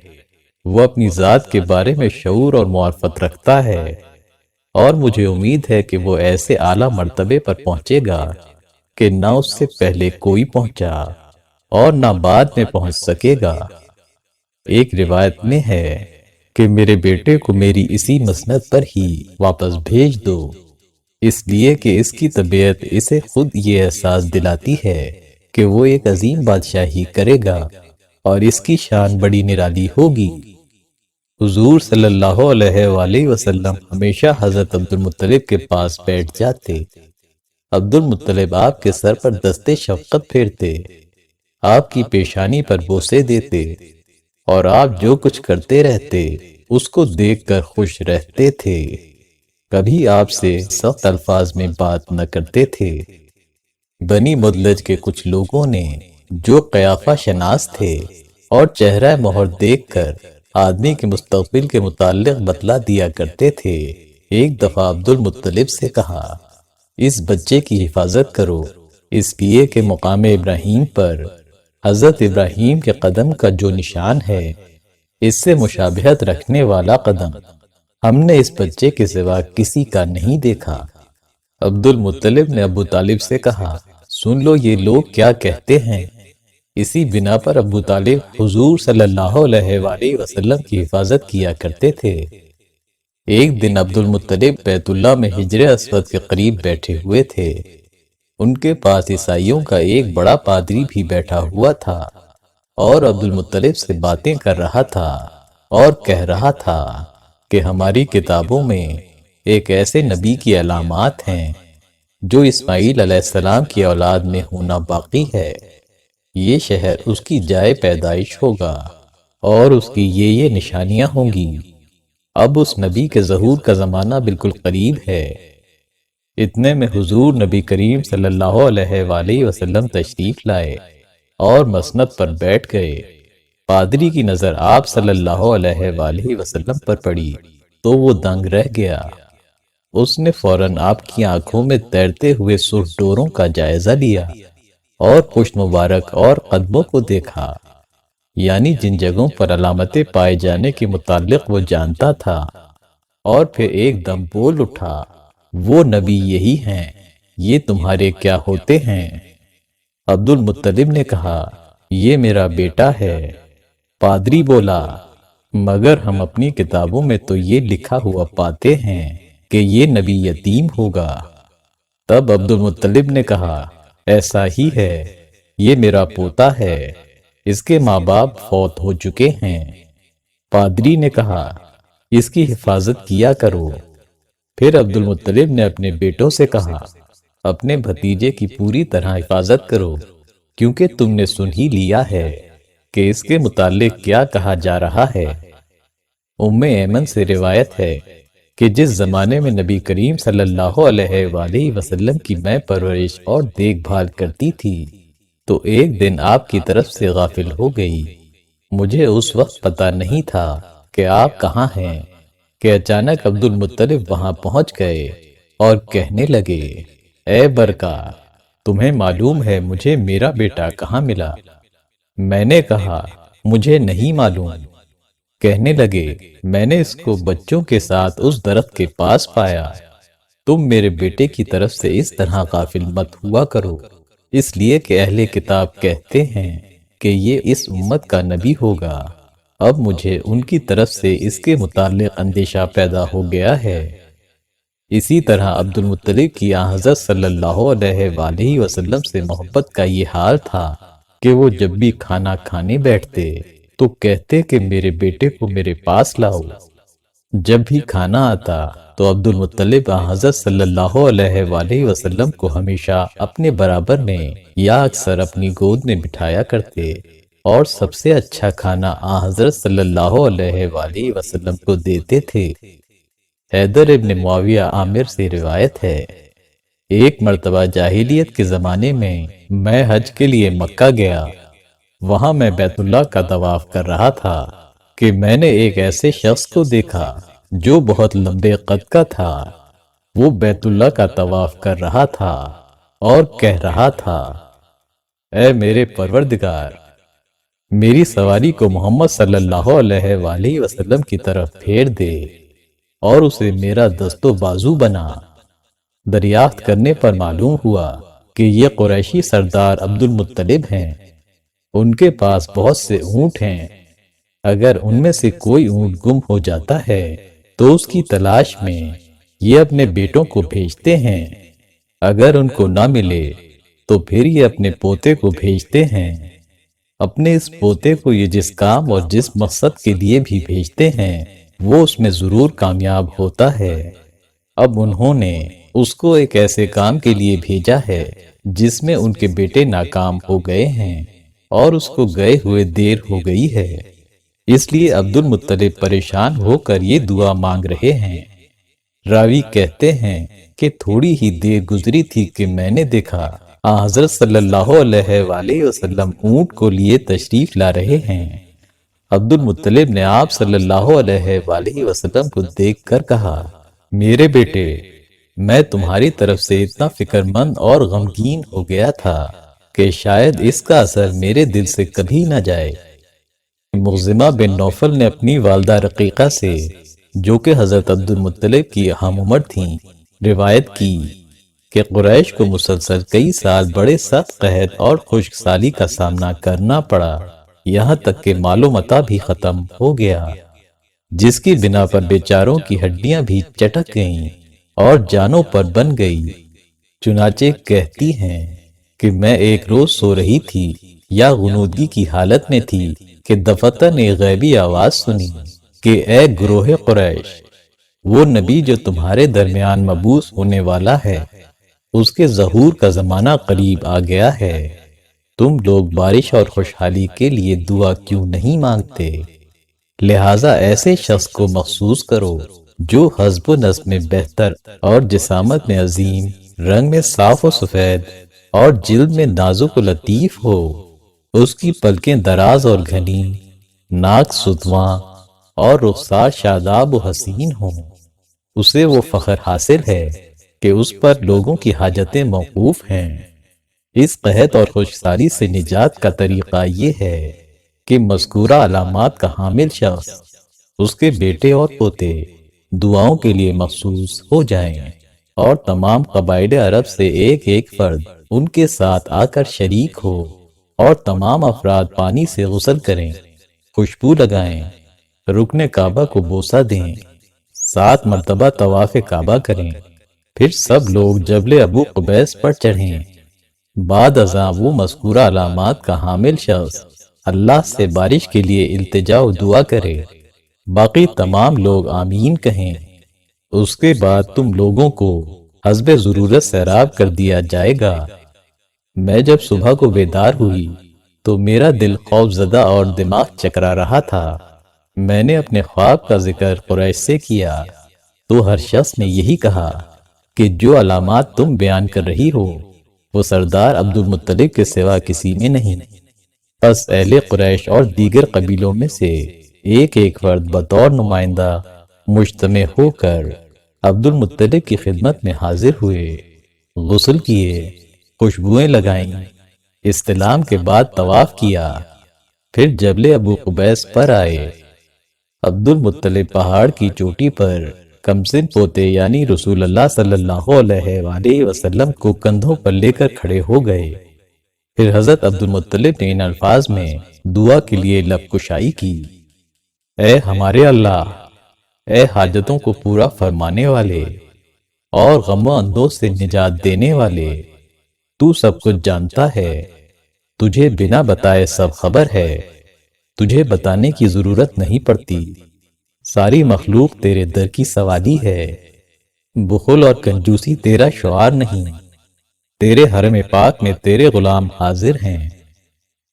Speaker 2: وہ اپنی ذات کے بارے میں شعور اور معرفت رکھتا ہے، اور مجھے امید ہے کہ وہ ایسے اعلیٰ مرتبے پر پہنچے گا کہ نہ اس سے پہلے کوئی پہنچا اور نہ بعد میں پہنچ سکے گا۔ ایک روایت میں ہے کہ میرے بیٹے کو میری اسی مسند پر ہی واپس بھیج دو، اس لیے کہ اس کی طبیعت اسے خود یہ احساس دلاتی ہے کہ وہ ایک عظیم بادشاہی کرے گا اور اس کی شان بڑی نرالی ہوگی۔ حضور صلی اللہ علیہ وآلہ وسلم ہمیشہ حضرت عبد المطلب کے پاس بیٹھ جاتے۔ عبد المطلب آپ کے سر پر دستے شفقت پھیرتے، آپ کی پیشانی پر بوسے دیتے، اور آپ جو کچھ کرتے رہتے اس کو دیکھ کر خوش رہتے تھے۔ کبھی آپ سے سخت الفاظ میں بات نہ کرتے تھے۔ بنی مدلج کے کچھ لوگوں نے جو قیافہ شناس تھے اور چہرہ مہر دیکھ کر آدمی کے مستقبل کے متعلق بتلا دیا کرتے تھے، ایک دفعہ عبد المطلب سے کہا، اس بچے کی حفاظت کرو، اس لیے کہ مقام ابراہیم پر حضرت ابراہیم کے قدم کا جو نشان ہے اس سے مشابہت رکھنے والا قدم ہم نے اس بچے کے سوا کسی کا نہیں دیکھا۔ عبد المطلب نے ابو طالب سے کہا، سن لو یہ لوگ کیا کہتے ہیں۔ اسی بنا پر ابو طالب حضور صلی اللہ علیہ وآلہ وسلم کی حفاظت کیا کرتے تھے۔ ایک دن عبد المطلب بیت اللہ میں حجر اسود کے قریب بیٹھے ہوئے تھے۔ ان کے پاس عیسائیوں کا ایک بڑا پادری بھی بیٹھا ہوا تھا اور عبد المطلب سے باتیں کر رہا تھا اور کہہ رہا تھا کہ ہماری کتابوں میں ایک ایسے نبی کی علامات ہیں جو اسماعیل علیہ السلام کی اولاد میں ہونا باقی ہے۔ یہ شہر اس کی جائے پیدائش ہوگا اور اس کی یہ نشانیاں ہوں گی۔ اب اس نبی کے ظہور کا زمانہ بالکل قریب ہے۔ اتنے میں حضور نبی کریم صلی اللہ علیہ وآلہ وسلم تشریف لائے اور مسند پر بیٹھ گئے۔ پادری کی نظر آپ صلی اللہ علیہ وآلہ وسلم پر پڑی تو وہ دنگ رہ گیا۔ اس نے فوراً آپ کی آنکھوں میں تیرتے ہوئے سرخ ڈوروں کا جائزہ لیا اور پشت مبارک اور قدموں کو دیکھا، یعنی جن جگہوں پر علامتیں پائے جانے کے متعلق وہ جانتا تھا، اور پھر ایک دم بول اٹھا، وہ نبی یہی ہیں، یہ تمہارے کیا ہوتے ہیں؟ عبد المطلب نے کہا، یہ میرا بیٹا ہے۔ پادری بولا، مگر ہم اپنی کتابوں میں تو یہ لکھا ہوا پاتے ہیں کہ یہ نبی یتیم ہوگا۔ تب عبد المطلب نے کہا، ایسا ہی ہے، یہ میرا پوتا ہے، اس کے ماں باپ فوت ہو چکے ہیں۔ پادری نے کہا، اس کی حفاظت کیا کرو۔ پھر عبد المطلب نے اپنے بیٹوں سے کہا، اپنے بھتیجے کی پوری طرح حفاظت کرو، کیونکہ تم نے سن ہی لیا ہے کہ اس کے متعلق کیا کہا جا رہا ہے۔ ام ایمن سے روایت ہے کہ جس زمانے میں نبی کریم صلی اللہ علیہ وآلہ وسلم کی میں پرورش اور دیکھ بھال کرتی تھی تو ایک دن آپ کی طرف سے غافل ہو گئی۔ مجھے اس وقت پتہ نہیں تھا کہ آپ کہاں ہیں کہ اچانک عبد المطلب وہاں پہنچ گئے اور کہنے لگے، اے برکا، تمہیں معلوم ہے مجھے میرا بیٹا کہاں ملا؟ میں نے کہا، مجھے نہیں معلوم۔ کہنے لگے، میں نے اس کو بچوں کے ساتھ اس درخت کے پاس پایا۔ تم میرے بیٹے کی طرف سے اس طرح غافل مت ہوا کرو، اس لیے کہ اہل کتاب کہتے ہیں کہ یہ اس امت کا نبی ہوگا۔ اب مجھے ان کی طرف سے اس کے متعلق اندیشہ پیدا ہو گیا ہے۔ اسی طرح عبد المطلب کی حضرت صلی اللہ علیہ وآلہ وسلم سے محبت کا یہ حال تھا کہ وہ جب بھی کھانا کھانے بیٹھتے تو کہتے کہ میرے بیٹے کو میرے پاس لاؤ۔ جب بھی کھانا آتا تو عبد المطلب حضرت صلی اللہ علیہ وآلہ وسلم کو ہمیشہ اپنے برابر میں یا اکثر اپنی گود میں بٹھایا کرتے، اور سب سے اچھا کھانا حضرت صلی اللہ علیہ وآلہ وسلم کو دیتے تھے۔ حیدر ابن معاویہ عامر سے روایت ہے، ایک مرتبہ جاہلیت کے زمانے میں حج کے لیے مکہ گیا۔ وہاں میں بیت اللہ کا طواف کر رہا تھا کہ میں نے ایک ایسے شخص کو دیکھا جو بہت لمبے قد کا تھا۔ وہ بیت اللہ کا طواف کر رہا تھا اور کہہ رہا تھا، اے میرے پروردگار، میری سواری کو محمد صلی اللہ علیہ وآلہ وسلم کی طرف پھیر دے اور اسے میرا دست و بازو بنا۔ دریافت کرنے پر معلوم ہوا کہ یہ قریشی سردار عبد المطلب ہیں۔ ان کے پاس بہت سے اونٹ ہیں۔ اگر ان میں سے کوئی اونٹ گم ہو جاتا ہے تو اس کی تلاش میں یہ اپنے بیٹوں کو بھیجتے ہیں۔ اگر ان کو نہ ملے تو پھر یہ اپنے پوتے کو بھیجتے ہیں۔ اپنے اس پوتے کو یہ جس کام اور جس مقصد کے لیے بھی بھیجتے ہیں وہ اس میں ضرور کامیاب ہوتا ہے۔ اب انہوں نے اس کو ایک ایسے کام کے لیے بھیجا ہے جس میں ان کے بیٹے ناکام ہو گئے ہیں اور اس کو گئے ہوئے دیر ہو گئی ہے، اس لیے عبد المطلب پریشان ہو کر یہ دعا مانگ رہے ہیں۔ راوی کہتے ہیں کہ تھوڑی ہی دیر گزری تھی کہ میں نے دیکھا حضرت صلی اللہ علیہ وآلہ وسلم اونٹ کو لیے تشریف لا رہے ہیں۔ عبد المطلب نے آپ صلی اللہ علیہ وآلہ وسلم کو دیکھ کر کہا، میرے بیٹے، میں تمہاری طرف سے اتنا فکر مند اور غمگین ہو گیا تھا کہ شاید اس کا اثر میرے دل سے کبھی نہ جائے۔ مخزمہ بن نوفل نے اپنی والدہ رقیقہ سے، جو کہ حضرت عبد المطلب کی ہم عمر تھیں، روایت کی کہ قریش کو مسلسل کئی سال بڑے سخت قحط اور خشک سالی کا سامنا کرنا پڑا، یہاں تک کہ مال و متاع بھی ختم ہو گیا، جس کی بنا پر بیچاروں کی ہڈیاں بھی چٹک گئیں اور جانوں پر بن گئی۔ چنانچہ کہتی ہیں کہ میں ایک روز سو رہی تھی یا غنودگی کی حالت میں تھی کہ دفتر نے غیبی آواز سنی کہ اے گروہ قریش، وہ نبی جو تمہارے درمیان مبعوث ہونے والا ہے اس کے ظہور کا زمانہ قریب آ گیا ہے۔ تم لوگ بارش اور خوشحالی کے لیے دعا کیوں نہیں مانگتے؟ لہٰذا ایسے شخص کو مخصوص کرو جو حسب و نسب میں بہتر اور جسامت میں عظیم، رنگ میں صاف و سفید اور جلد میں نازک و لطیف ہو۔ اس کی پلکیں دراز اور گھنی، ناک ستواں اور رخسار شاداب و حسین ہوں۔ اسے وہ فخر حاصل ہے کہ اس پر لوگوں کی حاجتیں موقوف ہیں۔ اس قحط اور خشکسالی سے نجات کا طریقہ یہ ہے کہ مذکورہ علامات کا حامل شخص، اس کے بیٹے اور پوتے دعاؤں کے لیے مخصوص ہو جائیں اور تمام قبائل عرب سے ایک ایک فرد ان کے ساتھ آ کر شریک ہو اور تمام افراد پانی سے غسل کریں، خوشبو لگائیں، رکن کعبہ کو بوسہ دیں، 7 مرتبہ طواف کعبہ کریں، پھر سب لوگ جبل ابو قبیس پر چڑھیں۔ بعد ازاں وہ مذکورہ علامات کا حامل شخص اللہ سے بارش کے لیے التجا و دعا کرے، باقی تمام لوگ آمین کہیں۔ اس کے بعد تم لوگوں کو حسب ضرورت سیراب کر دیا جائے گا۔ میں جب صبح کو بیدار ہوئی تو میرا دل خوف زدہ اور دماغ چکرا رہا تھا۔ میں نے اپنے خواب کا ذکر قریش سے کیا تو ہر شخص نے یہی کہا کہ جو علامات تم بیان کر رہی ہو وہ سردار عبد المطلب کے سوا کسی میں نہیں۔ پس اہل قریش اور دیگر قبیلوں میں سے ایک ایک فرد بطور نمائندہ مجتمع ہو کر عبد المطلب کی خدمت میں حاضر ہوئے، غسل کیے، خوشبوئیں لگائیں، استلام کے بعد طواف کیا، پھر جبل ابو قبیس پر آئے۔ عبد المطلب پہاڑ کی چوٹی پر کمسن پوتے یعنی رسول اللہ صلی اللہ علیہ وآلہ وسلم کو کندھوں پر لے کر کھڑے ہو گئے۔ پھر حضرت عبد المطلب نے ان الفاظ میں دعا کے لیے لب کشائی کی، اے ہمارے اللہ، اے حاجتوں کو پورا فرمانے والے اور غم و اندوہ سے نجات دینے والے، تو سب کچھ جانتا ہے، تجھے بنا بتائے سب خبر ہے، تجھے بتانے کی ضرورت نہیں پڑتی، ساری مخلوق تیرے در کی سوالی ہے، بخل اور کنجوسی تیرا شعار نہیں، تیرے حرم پاک میں تیرے غلام حاضر ہیں،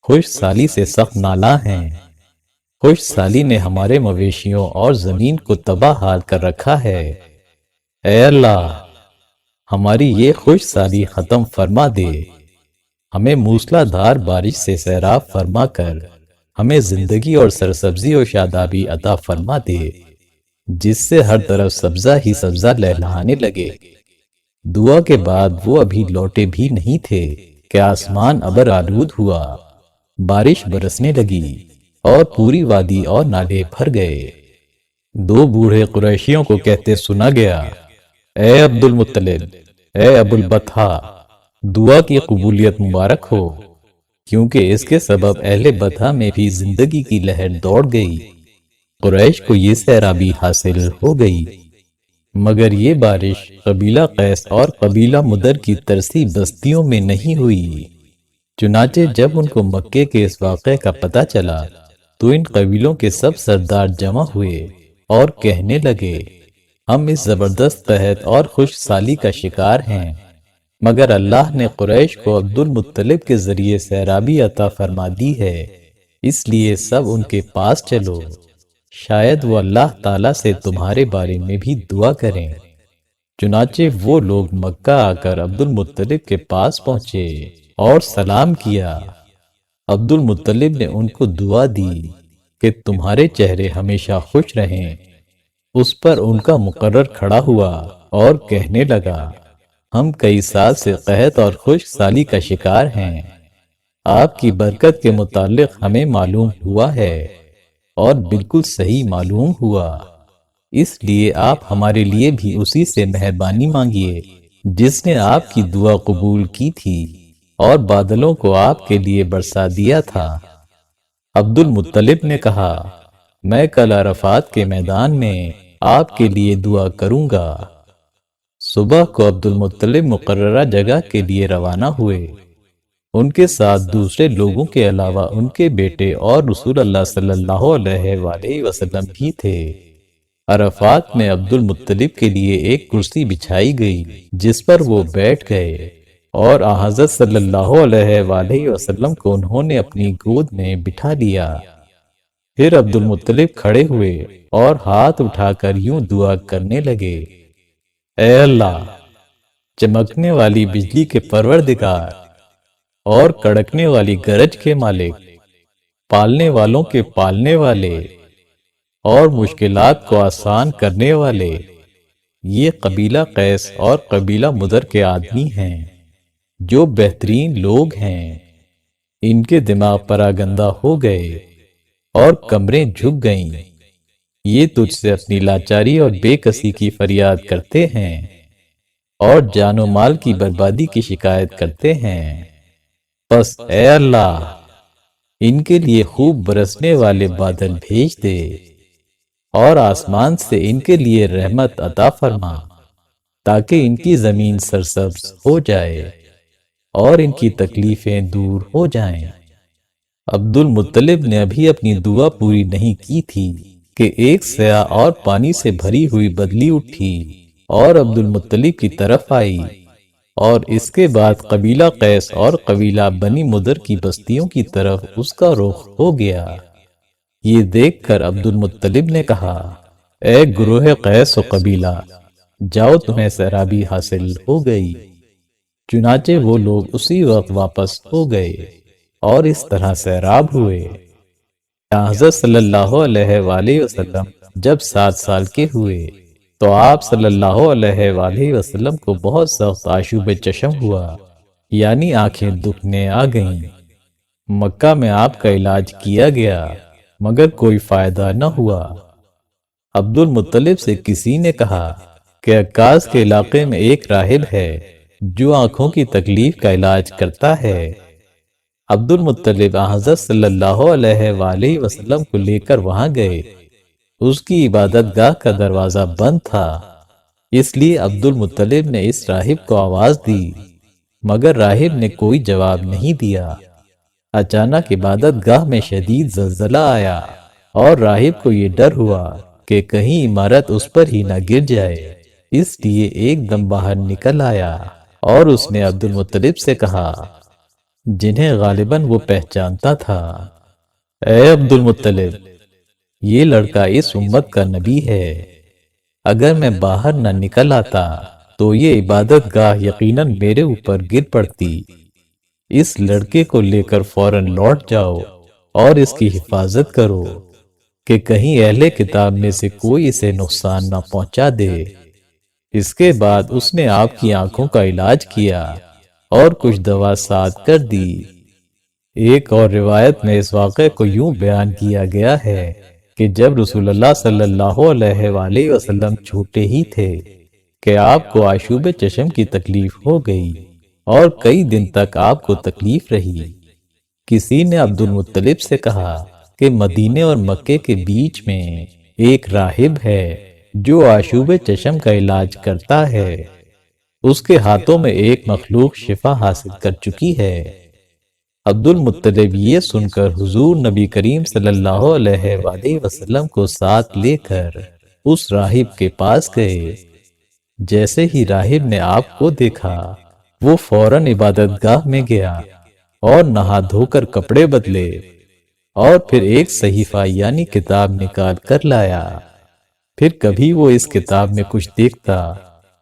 Speaker 2: خوش سالی سے سخت نالاں ہیں، خوش سالی نے ہمارے مویشیوں اور زمین کو تباہ حال کر رکھا ہے۔ اے اللہ، ہماری یہ خوش سالی ختم فرما دے، ہمیں موسلا دھار بارش سے سیراب فرما کر ہمیں زندگی اور سرسبزی و شادابی عطا فرما دے، جس سے ہر طرف سبزہ ہی سبزہ لہلہانے لگے۔ دعا کے بعد وہ ابھی لوٹے بھی نہیں تھے کہ آسمان ابر آلود ہوا، بارش برسنے لگی اور پوری وادی اور نالے بھر گئے۔ دو بوڑھے قریشیوں کو کہتے سنا گیا، اے عبد المطلب، اے ابو البطحا، دعا کی قبولیت مبارک ہو، کیونکہ اس کے سبب اہل بطحا میں بھی زندگی کی لہر دوڑ گئی۔ قریش کو یہ سیرابی حاصل ہو گئی، مگر یہ بارش قبیلہ قیس اور قبیلہ مدر کی ترسی بستیوں میں نہیں ہوئی۔ چنانچہ جب ان کو مکے کے اس واقعے کا پتہ چلا تو ان قبیلوں کے سب سردار جمع ہوئے اور کہنے لگے، ہم اس زبردست قحط اور خشک سالی کا شکار ہیں، مگر اللہ نے قریش کو عبد المطلب کے ذریعے سیرابی عطا فرما دی ہے، اس لیے سب ان کے پاس چلو، شاید وہ اللہ تعالیٰ سے تمہارے بارے میں بھی دعا کریں۔ چنانچہ وہ لوگ مکہ آ کر عبد المطلب کے پاس پہنچے اور سلام کیا۔ عبد المطلب نے ان کو دعا دی کہ تمہارے چہرے ہمیشہ خوش رہیں۔ اس پر ان کا مقرر کھڑا ہوا اور کہنے لگا، ہم کئی سال سے قحط اور خشک سالی کا شکار ہیں، آپ کی برکت کے متعلق ہمیں معلوم ہوا ہے اور بالکل صحیح معلوم ہوا، اس لیے آپ ہمارے لیے بھی اسی سے مہربانی مانگیے جس نے آپ کی دعا قبول کی تھی اور بادلوں کو آپ کے لیے برسا دیا تھا۔ عبد المطلب نے کہا، میں کل عرفات کے میدان میں آپ کے لیے دعا کروں گا۔ صبح کو عبد المطلب مقررہ جگہ کے لیے روانہ ہوئے۔ ان کے ساتھ دوسرے لوگوں کے علاوہ ان کے بیٹے اور رسول اللہ صلی اللہ علیہ وآلہ وسلم بھی تھے۔ عرفات میں عبد المطلب کے لیے ایک کرسی بچھائی گئی جس پر وہ بیٹھ گئے اور حضرت صلی اللہ علیہ وآلہ وسلم کو انہوں نے اپنی گود میں بٹھا لیا۔ پھر عبد المطلب کھڑے ہوئے اور ہاتھ اٹھا کر یوں دعا کرنے لگے، اے اللہ، چمکنے والی بجلی کے پروردگار اور کڑکنے والی گرج کے مالک، پالنے والوں کے پالنے والے اور مشکلات کو آسان کرنے والے، یہ قبیلہ قیس اور قبیلہ مدر کے آدمی ہیں جو بہترین لوگ ہیں، ان کے دماغ پراگندہ ہو گئے اور کمریں جھک گئیں، یہ تجھ سے اپنی لاچاری اور بے کسی کی فریاد کرتے ہیں اور جان و مال کی بربادی کی شکایت کرتے ہیں، بس اے اللہ ان کے لیے خوب برسنے والے بادل بھیج دے اور آسمان سے ان کے لیے رحمت عطا فرما تاکہ ان کی زمین سرسبز ہو جائے اور ان کی تکلیفیں دور ہو جائیں۔ عبد المطلب نے ابھی اپنی دعا پوری نہیں کی تھی کہ ایک سیاہ اور پانی سے بھری ہوئی بدلی اٹھی اور عبد المطلب کی طرف آئی، اور اس کے بعد قبیلہ قیس اور قبیلہ بنی مدر کی بستیوں کی طرف اس کا رخ ہو گیا۔ یہ دیکھ کر عبد المطلب نے کہا، اے گروہ قیس و قبیلہ، جاؤ تمہیں سیرابی حاصل ہو گئی۔ چنانچہ وہ لوگ اسی وقت واپس ہو گئے اور اس طرح سیراب ہوئے۔ حضرت صلی اللہ علیہ وآلہ وسلم جب 7 سال کے ہوئے تو آپ صلی اللہ علیہ وآلہ وسلم کو بہت سخت آشوب چشم ہوا، یعنی آنکھیں دکھنے آ گئیں۔ مکہ میں آپ کا علاج کیا گیا مگر کوئی فائدہ نہ ہوا۔ عبد المطلب سے کسی نے کہا کہ عکاظ کے علاقے میں ایک راہب ہے جو آنکھوں کی تکلیف کا علاج کرتا ہے۔ عبد المطلب حضرت صلی اللہ علیہ وآلہ وسلم کو لے کر وہاں گئے۔ اس کی عبادت گاہ کا دروازہ بند تھا، اس لیے عبد المطلب نے اس راہب کو آواز دی، مگر راہب نے کوئی جواب نہیں دیا۔ اچانک عبادت گاہ میں شدید زلزلہ آیا اور راہب کو یہ ڈر ہوا کہ کہیں عمارت اس پر ہی نہ گر جائے، اس لیے ایک دم باہر نکل آیا اور اس نے عبد المطلب سے کہا، جنہیں غالباً وہ پہچانتا تھا، اے عبد المطلب، یہ لڑکا اس امت کا نبی ہے، اگر میں باہر نہ نکل آتا تو یہ عبادت گاہ یقیناً میرے اوپر گر پڑتی۔ اس لڑکے کو لے کر فوراً لوٹ جاؤ اور اس کی حفاظت کرو کہ کہیں اہل کتاب میں سے کوئی اسے نقصان نہ پہنچا دے۔ اس کے بعد اس نے آپ کی آنکھوں کا علاج کیا اور کچھ دوا ساتھ کر دی۔ ایک اور روایت میں اس واقعے کو یوں بیان کیا گیا ہے کہ جب رسول اللہ صلی اللہ علیہ وآلہ وسلم چھوٹے ہی تھے کہ آپ کو آشوب چشم کی تکلیف ہو گئی اور کئی دن تک آپ کو تکلیف رہی۔ کسی نے عبد المطلب سے کہا کہ مدینے اور مکے کے بیچ میں ایک راہب ہے جو آشوب چشم کا علاج کرتا ہے، اس کے ہاتھوں میں ایک مخلوق شفا حاصل کر چکی ہے۔ عبد المطلب یہ سن کر حضور نبی کریم صلی اللہ علیہ وآلہ وسلم کو ساتھ لے کر اس راہب کے پاس گئے۔ جیسے ہی راہب نے آپ کو دیکھا، وہ فوراً عبادت گاہ میں گیا اور نہا دھو کر کپڑے بدلے اور پھر ایک صحیفہ یعنی کتاب نکال کر لایا۔ پھر کبھی وہ اس کتاب میں کچھ دیکھتا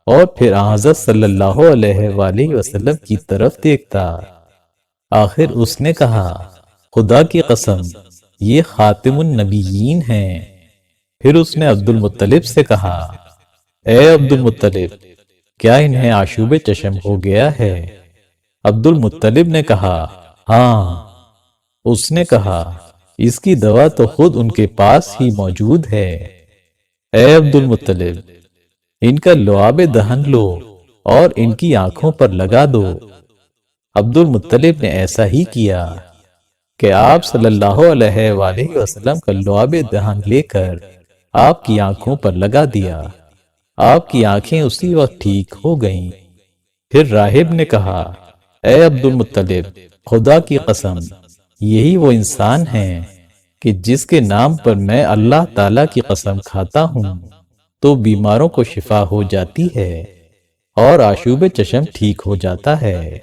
Speaker 2: اور پھر حضرت صلی اللہ علیہ وآلہ وسلم کی طرف دیکھتا۔ آخر اس نے کہا، خدا کی قسم یہ خاتم النبیین ہیں۔ پھر اس نے عبد المطلب سے کہا، اے عبد المطلب، کیا انہیں آشوب چشم ہو گیا ہے؟ عبد المطلب نے کہا، ہاں۔ اس نے کہا، اس کی دوا تو خود ان کے پاس ہی موجود ہے۔ اے عبد المطلب، ان کا لعاب دہن لو اور ان کی آنکھوں پر لگا دو۔ عبد المطلب نے ایسا ہی کیا کہ آپ صلی اللہ علیہ وآلہ وسلم کا لعاب دہن لے کر آپ کی آنکھوں پر لگا دیا۔ آپ کی آنکھیں اسی وقت ٹھیک ہو گئیں۔ پھر راہب نے کہا، اے عبد المطلب، خدا کی قسم یہی وہ انسان ہیں کہ جس کے نام پر میں اللہ تعالیٰ کی قسم کھاتا ہوں تو بیماروں کو شفا ہو جاتی ہے اور آشوب چشم ٹھیک ہو جاتا ہے۔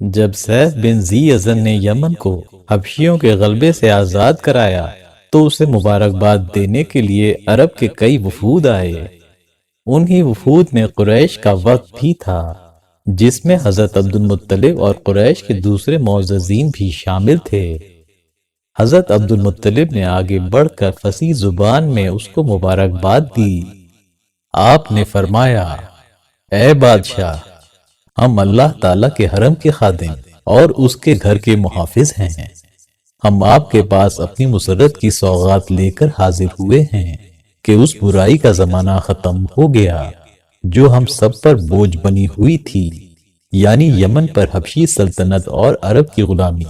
Speaker 2: جب سیف بن ذی یزن نے یمن کو حبشیوں کے غلبے سے آزاد کرایا تو اسے مبارکباد دینے کے لیے عرب کے کئی وفود آئے۔ انہی وفود میں قریش کا وفد بھی تھا، جس میں حضرت عبد المطلب اور قریش کے دوسرے معززین بھی شامل تھے۔ حضرت عبد المطلب نے آگے بڑھ کر فصیح زبان میں اس کو مبارکباد دی۔ آپ نے فرمایا، اے بادشاہ، ہم اللہ تعالیٰ کے حرم کے خادم اور اس کے گھر کے محافظ ہیں۔ ہم آپ کے پاس اپنی مسرت کی سوغات لے کر حاضر ہوئے ہیں کہ اس برائی کا زمانہ ختم ہو گیا جو ہم سب پر بوجھ بنی ہوئی تھی، یعنی یمن پر حبشی سلطنت اور عرب کی غلامی۔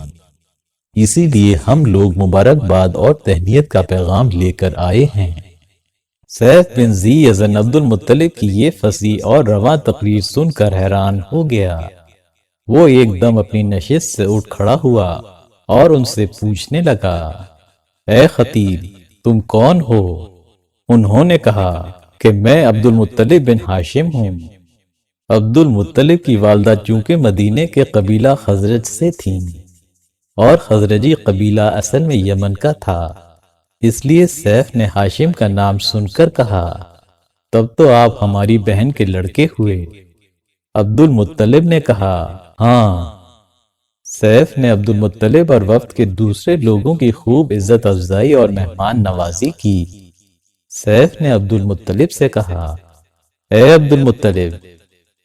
Speaker 2: اسی لیے ہم لوگ مبارکباد اور تہنیت کا پیغام لے کر آئے ہیں۔ سیف بن ذی یزن عبد المطلب کی یہ فصیح اور رواں تقریر سن کر حیران ہو گیا۔ وہ ایک دم اپنی نشست سے اٹھ کھڑا ہوا اور ان سے پوچھنے لگا، اے خطیب، تم کون ہو؟ انہوں نے کہا کہ میں عبد المطلب بن ہاشم ہوں۔ عبد المطلب کی والدہ چونکہ مدینے کے قبیلہ خزرج سے تھیں اور خزرجی قبیلہ اصل میں یمن کا تھا، اس لیے سیف نے ہاشم کا نام سن کر کہا، تب تو آپ ہماری بہن کے لڑکے ہوئے۔ عبد المطلب نے کہا، ہاں۔ سیف نے عبد المطلب اور وفد کے دوسرے لوگوں کی خوب عزت افزائی اور مہمان نوازی کی۔ سیف نے عبد المطلب سے کہا، اے عبد المطلب،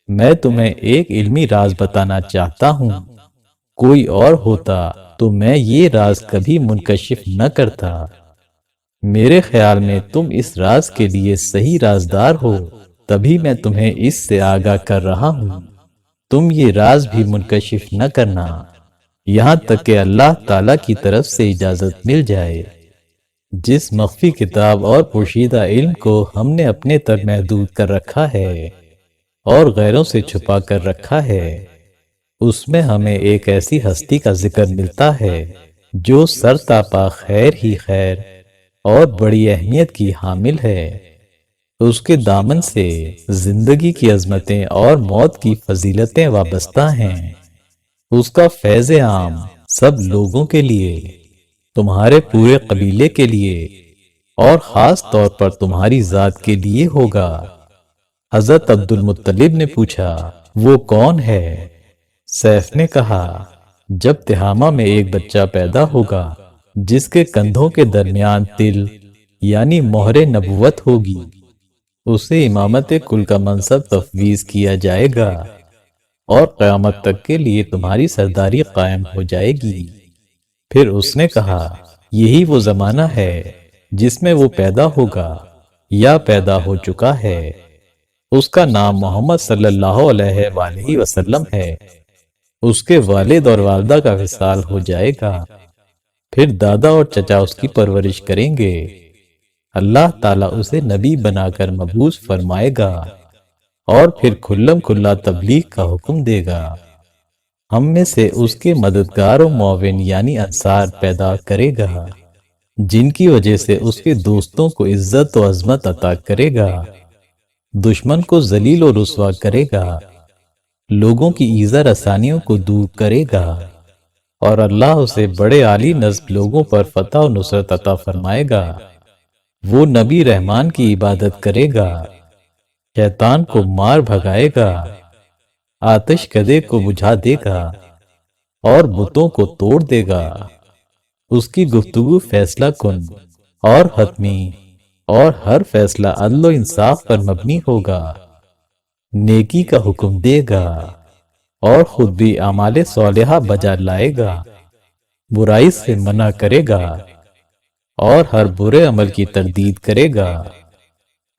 Speaker 2: میں تمہیں ایک علمی راز بتانا چاہتا ہوں۔ کوئی اور ہوتا تو میں یہ راز کبھی منکشف نہ کرتا۔ میرے خیال میں تم اس راز کے لیے صحیح رازدار ہو، تبھی میں تمہیں اس سے آگاہ کر رہا ہوں۔ تم یہ راز بھی منکشف نہ کرنا یہاں تک کہ اللہ تعالیٰ کی طرف سے اجازت مل جائے۔ جس مخفی کتاب اور پوشیدہ علم کو ہم نے اپنے تک محدود کر رکھا ہے اور غیروں سے چھپا کر رکھا ہے، اس میں ہمیں ایک ایسی ہستی کا ذکر ملتا ہے جو سرتاپا خیر ہی خیر اور بڑی اہمیت کی حامل ہے۔ اس کے دامن سے زندگی کی عظمتیں اور موت کی فضیلتیں وابستہ ہیں۔ اس کا فیض عام سب لوگوں کے لیے، تمہارے پورے قبیلے کے لیے اور خاص طور پر تمہاری ذات کے لیے ہوگا۔ حضرت عبد المطلب نے پوچھا، وہ کون ہے؟ سیف نے کہا، جب تہامہ میں ایک بچہ پیدا ہوگا جس کے کندھوں کے درمیان تل یعنی مہر نبوت ہوگی، اسے امامت کل کا منصب تفویض کیا جائے گا اور قیامت تک کے لیے تمہاری سرداری قائم ہو جائے گی۔ پھر اس نے کہا، یہی وہ زمانہ ہے جس میں وہ پیدا ہوگا یا پیدا ہو چکا ہے۔ اس کا نام محمد صلی اللہ علیہ وآلہ وسلم ہے۔ اس کے والد اور والدہ کا وصال ہو جائے گا، پھر دادا اور چچا اس کی پرورش کریں گے۔ اللہ تعالیٰ اسے نبی بنا کر مبعوث فرمائے گا اور پھر کھلم کھلا تبلیغ کا حکم دے گا۔ ہم میں سے اس کے مددگار و معاون یعنی انصار پیدا کرے گا، جن کی وجہ سے اس کے دوستوں کو عزت و عظمت عطا کرے گا، دشمن کو ذلیل و رسوا کرے گا، لوگوں کی ایذا رسانیوں کو دور کرے گا، اور اللہ اسے بڑے عالی نصب لوگوں پر فتح و نصرت عطا فرمائے گا۔ وہ نبی رحمان کی عبادت کرے گا، شیطان کو مار بھگائے گا، آتش کدے کو بجھا دے گا اور بتوں کو توڑ دے گا۔ اس کی گفتگو فیصلہ کن اور حتمی اور ہر فیصلہ عدل و انصاف پر مبنی ہوگا۔ نیکی کا حکم دے گا اور خود بھی اعمال صالحہ بجا لائے گا، برائی سے منع کرے گا اور ہر برے عمل کی تردید کرے گا۔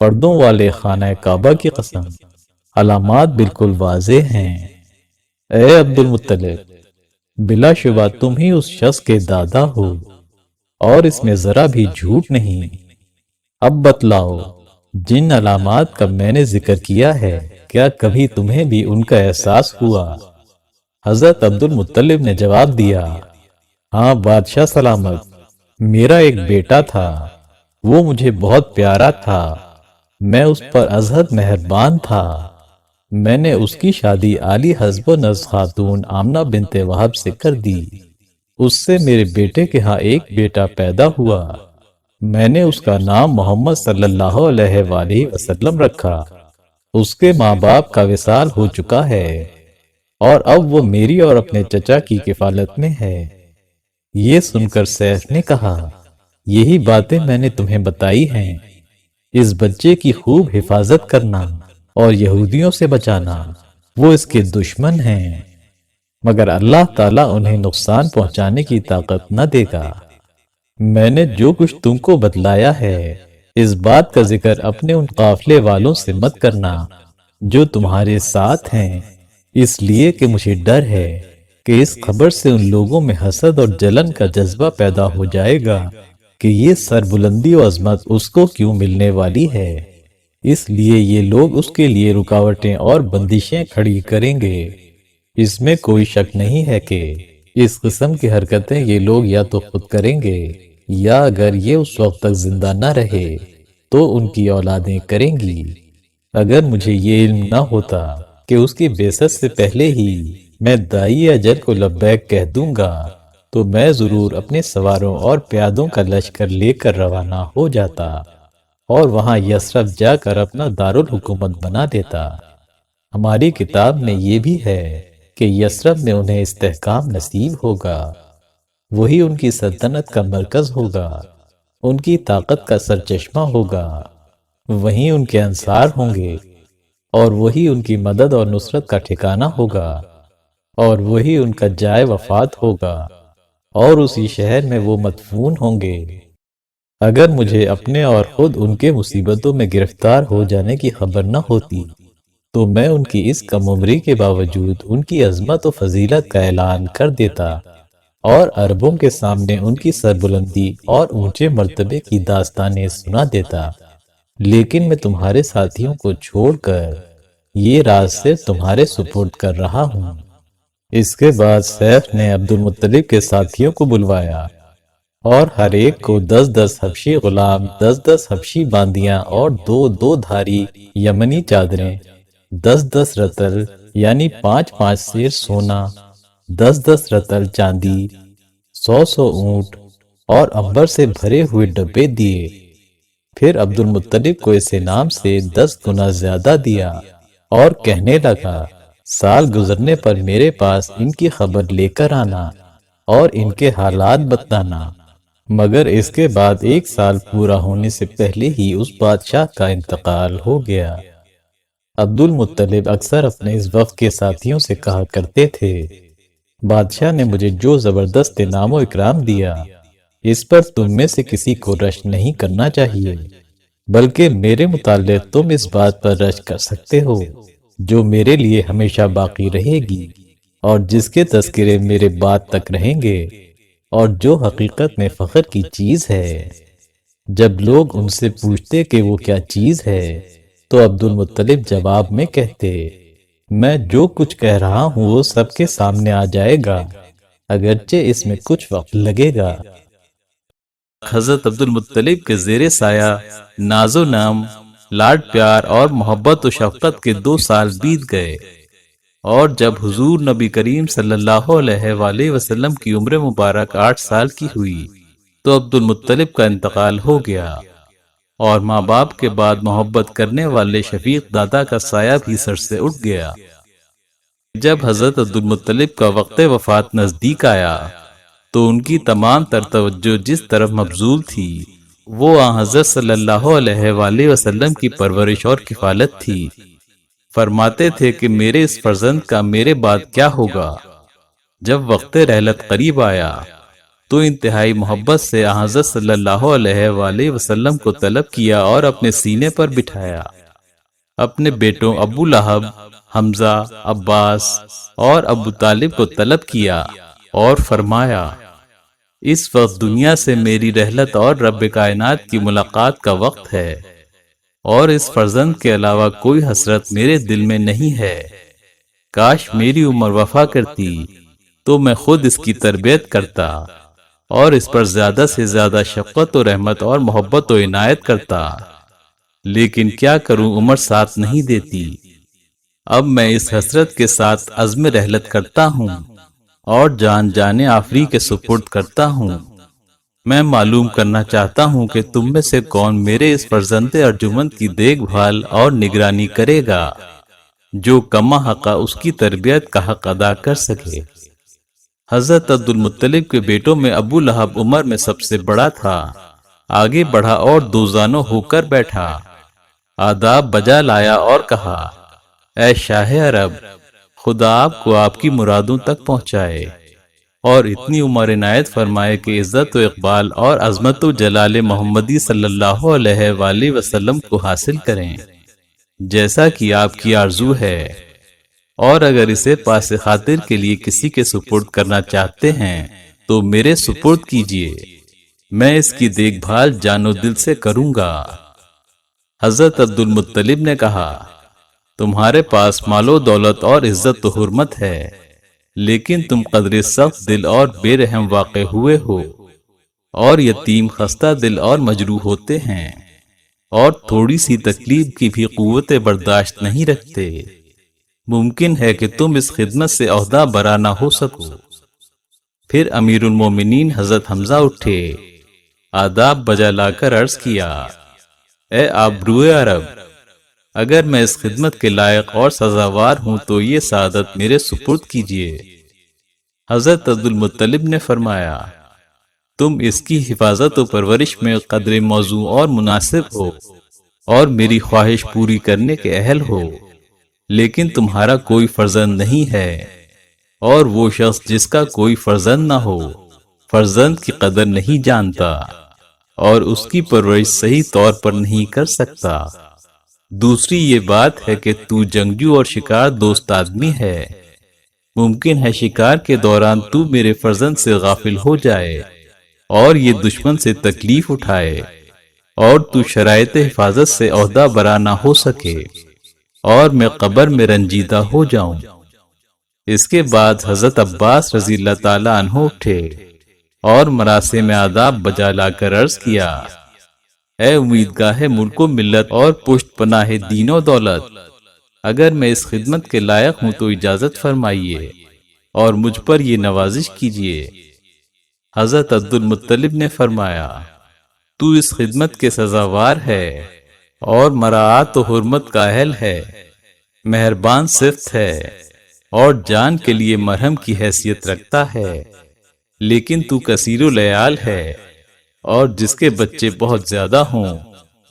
Speaker 2: پردوں والے خانہ کعبہ کی قسم، علامات بالکل واضح ہیں۔ اے عبد المطلب، بلا شبہ تم ہی اس شخص کے دادا ہو اور اس میں ذرا بھی جھوٹ نہیں۔ اب بتلاؤ، جن علامات کا میں نے ذکر کیا ہے، کیا کبھی تمہیں بھی ان کا احساس ہوا؟ حضرت عبد المطلب نے جواب دیا، ہاں بادشاہ سلامت، میرا ایک بیٹا تھا، وہ مجھے بہت پیارا تھا، میں اس پر ازحد مہربان تھا۔ میں نے اس کی شادی عالی حسب و نسب خاتون آمنہ بنت وہب سے کر دی۔ اس سے میرے بیٹے کے ہاں ایک بیٹا پیدا ہوا، میں نے اس کا نام محمد صلی اللہ علیہ وآلہ وسلم رکھا۔ اس کے ماں باپ کا وصال ہو چکا ہے اور اب وہ میری اور اپنے چچا کی کفالت میں ہے۔ یہ سن کر سیف نے کہا، یہی باتیں میں نے تمہیں بتائی ہیں، اس بچے کی خوب حفاظت کرنا اور یہودیوں سے بچانا، وہ اس کے دشمن ہیں، مگر اللہ تعالیٰ انہیں نقصان پہنچانے کی طاقت نہ دے گا۔ میں نے جو کچھ تم کو بتلایا ہے، اس بات کا ذکر اپنے ان قافلے والوں سے مت کرنا جو تمہارے ساتھ ہیں، اس لیے کہ مجھے ڈر ہے کہ اس خبر سے ان لوگوں میں حسد اور جلن کا جذبہ پیدا ہو جائے گا کہ یہ سربلندی و عظمت اس کو کیوں ملنے والی ہے، اس لیے یہ لوگ اس کے لیے رکاوٹیں اور بندشیں کھڑی کریں گے۔ اس میں کوئی شک نہیں ہے کہ اس قسم کی حرکتیں یہ لوگ یا تو خود کریں گے یا اگر یہ اس وقت تک زندہ نہ رہے تو ان کی اولادیں کریں گی۔ اگر مجھے یہ علم نہ ہوتا کہ اس کی بعثت سے پہلے ہی میں داعی اجل کو لبیک کہہ دوں گا تو میں ضرور اپنے سواروں اور پیادوں کا لشکر لے کر روانہ ہو جاتا اور وہاں یثرب جا کر اپنا دارالحکومت بنا دیتا۔ ہماری کتاب میں یہ بھی ہے کہ یثرب میں انہیں استحکام نصیب ہوگا، وہی ان کی سلطنت کا مرکز ہوگا، ان کی طاقت کا سرچشمہ ہوگا، وہیں ان کے انصار ہوں گے اور وہی ان کی مدد اور نصرت کا ٹھکانہ ہوگا اور وہی ان کا جائے وفات ہوگا اور اسی شہر میں وہ مدفون ہوں گے۔ اگر مجھے اپنے اور خود ان کے مصیبتوں میں گرفتار ہو جانے کی خبر نہ ہوتی تو میں ان کی اس کم عمری کے باوجود ان کی عظمت و فضیلت کا اعلان کر دیتا اور عربوں کے سامنے ان کی سربلندی اور اونچے مرتبے کی داستانیں سنا دیتا، لیکن میں تمہارے ساتھیوں کو چھوڑ کر یہ راز صرف تمہارے سپرد کر رہا ہوں۔ اس کے بعد سیف نے عبد المطلب کے ساتھیوں کو بلوایا اور ہر ایک کو 10 حبشی غلام، 10 حبشی باندیاں اور 2 دھاری یمنی چادریں، 10 رتل یعنی 5 سیر سونا، 10 رتل چاندی، 100 اونٹ اور عنبر سے بھرے ہوئے ڈبے دیے۔ پھر عبد المطلب کو اس انعام سے 10 گنا زیادہ دیا اور کہنے لگا، سال گزرنے پر میرے پاس ان کی خبر لے کر آنا اور ان کے حالات بتانا، مگر اس کے بعد 1 سال پورا ہونے سے پہلے ہی اس بادشاہ کا انتقال ہو گیا۔ عبد المطلب اکثر اپنے اس وفد کے ساتھیوں سے کہا کرتے تھے، بادشاہ نے مجھے جو زبردست انعام و اکرام دیا، اس پر تم میں سے کسی کو رشک نہیں کرنا چاہیے، بلکہ میرے متعلق تم اس بات پر رشک کر سکتے ہو جو میرے لیے ہمیشہ باقی رہے گی اور جس کے تذکرے میرے بعد تک رہیں گے، اور جو حقیقت میں فخر کی چیز ہے۔ جب لوگ ان سے پوچھتے کہ وہ کیا چیز ہے تو عبد المطلب جواب میں کہتے، میں جو کچھ کہہ رہا ہوں وہ سب کے سامنے آ جائے گا، اگرچہ اس میں کچھ وقت لگے گا۔ حضرت عبد المطلب کے زیر سایہ ناز و نام، لاڈ پیار اور محبت و شفقت کے 2 سال بیت گئے، اور جب حضور نبی کریم صلی اللہ علیہ وآلہ وسلم کی عمر مبارک 8 سال کی ہوئی تو عبد المطلب کا انتقال ہو گیا، اور ماں باپ کے بعد محبت کرنے والے شفیق دادا کا سایہ بھی سر سے اٹھ گیا۔ جب حضرت عبد المطلب کا وقت وفات نزدیک آیا تو ان کی تمام تر توجہ جس طرف مبذول تھی وہ حضرت صلی اللہ علیہ وآلہ وسلم کی پرورش اور کفالت تھی۔ فرماتے تھے کہ میرے اس فرزند کا میرے بعد کیا ہوگا؟ جب وقت رحلت قریب آیا تو انتہائی محبت سے حضرت صلی اللہ علیہ وآلہ وسلم کو طلب کیا اور اپنے سینے پر بٹھایا۔ اپنے بیٹوں ابو لہب، حمزہ، عباس اور ابو طالب کو طلب کیا اور فرمایا، اس وقت دنیا سے میری رحلت اور رب کائنات کی ملاقات کا وقت ہے، اور اس فرزند کے علاوہ کوئی حسرت میرے دل میں نہیں ہے۔ کاش میری عمر وفا کرتی تو میں خود اس کی تربیت کرتا اور اس پر زیادہ سے زیادہ شفقت و رحمت اور محبت و عنایت کرتا، لیکن کیا کروں، عمر ساتھ نہیں دیتی۔ اب میں اس حسرت کے ساتھ عزم رحلت کرتا ہوں اور جان جانے آفری کے سپرد کرتا ہوں۔ میں معلوم کرنا چاہتا ہوں کہ تم میں سے کون میرے اس فرزند ارجمند کی دیکھ بھال اور نگرانی کرے گا جو کما حقہ اس کی تربیت کا حق ادا کر سکے۔ حضرت عبد المطلب کے بیٹوں میں ابو لہب عمر میں سب سے بڑا تھا، آگے بڑھا اور دوزانوں ہو کر بیٹھا، آداب بجا لایا اور کہا، اے شاہ عرب، خدا آپ کو آپ کی مرادوں تک پہنچائے اور اتنی عمر عنایت فرمائے کہ عزت و اقبال اور عظمت و جلال محمدی صلی اللہ علیہ وآلہ وسلم کو حاصل کریں جیسا کہ آپ کی آرزو ہے، اور اگر اسے پاس خاطر کے لیے کسی کے سپرد کرنا چاہتے ہیں تو میرے سپرد کیجیے، میں اس کی دیکھ بھال جان و دل سے کروں گا۔ حضرت عبد المطلب نے کہا، تمہارے پاس مال و دولت اور عزت و حرمت ہے، لیکن تم قدر سخت دل اور بے رحم واقع ہوئے ہو، اور یتیم خستہ دل اور مجروح ہوتے ہیں، اور تھوڑی سی تکلیف کی بھی قوت برداشت نہیں رکھتے۔ ممکن ہے کہ تم اس خدمت سے عہدہ برا نہ ہو سکو۔ پھر امیر المومنین حضرت حمزہ اٹھے، آداب بجا لا کر عرض کیا، اے آبروئے عرب، اگر میں اس خدمت کے لائق اور سزاوار ہوں تو یہ سعادت میرے سپرد کیجیے۔ حضرت عبد المطلب نے فرمایا، تم اس کی حفاظت و پرورش میں قدر موضوع اور مناسب ہو اور میری خواہش پوری کرنے کے اہل ہو، لیکن تمہارا کوئی فرزند نہیں ہے، اور وہ شخص جس کا کوئی فرزند نہ ہو فرزند کی قدر نہیں جانتا اور اس کی پرورش صحیح طور پر نہیں کر سکتا۔ دوسری یہ بات ہے کہ تو جنگجو اور شکار دوست آدمی ہے، ممکن ہے شکار کے دوران تو میرے فرزند سے غافل ہو جائے اور یہ دشمن سے تکلیف اٹھائے، اور تو شرائط حفاظت سے عہدہ برا نہ ہو سکے اور میں قبر میں رنجیدہ ہو جاؤں۔ اس کے بعد حضرت عباس رضی اللہ تعالیٰ عنہ اٹھے اور مراسم آداب بجا لا کر عرض کیا، اے امیدگاہ ملک و ملت اور پشت پناہ دین و دولت، اگر میں اس خدمت کے لائق ہوں تو اجازت فرمائیے اور مجھ پر یہ نوازش کیجیے۔ حضرت عبد المطلب نے فرمایا، تو اس خدمت کے سزاوار ہے اور مراعات و حرمت کا اہل ہے، مہربان صفت ہے اور جان کے لیے مرہم کی حیثیت رکھتا ہے، لیکن تو کثیر العیال ہے اور جس کے بچے بہت زیادہ ہوں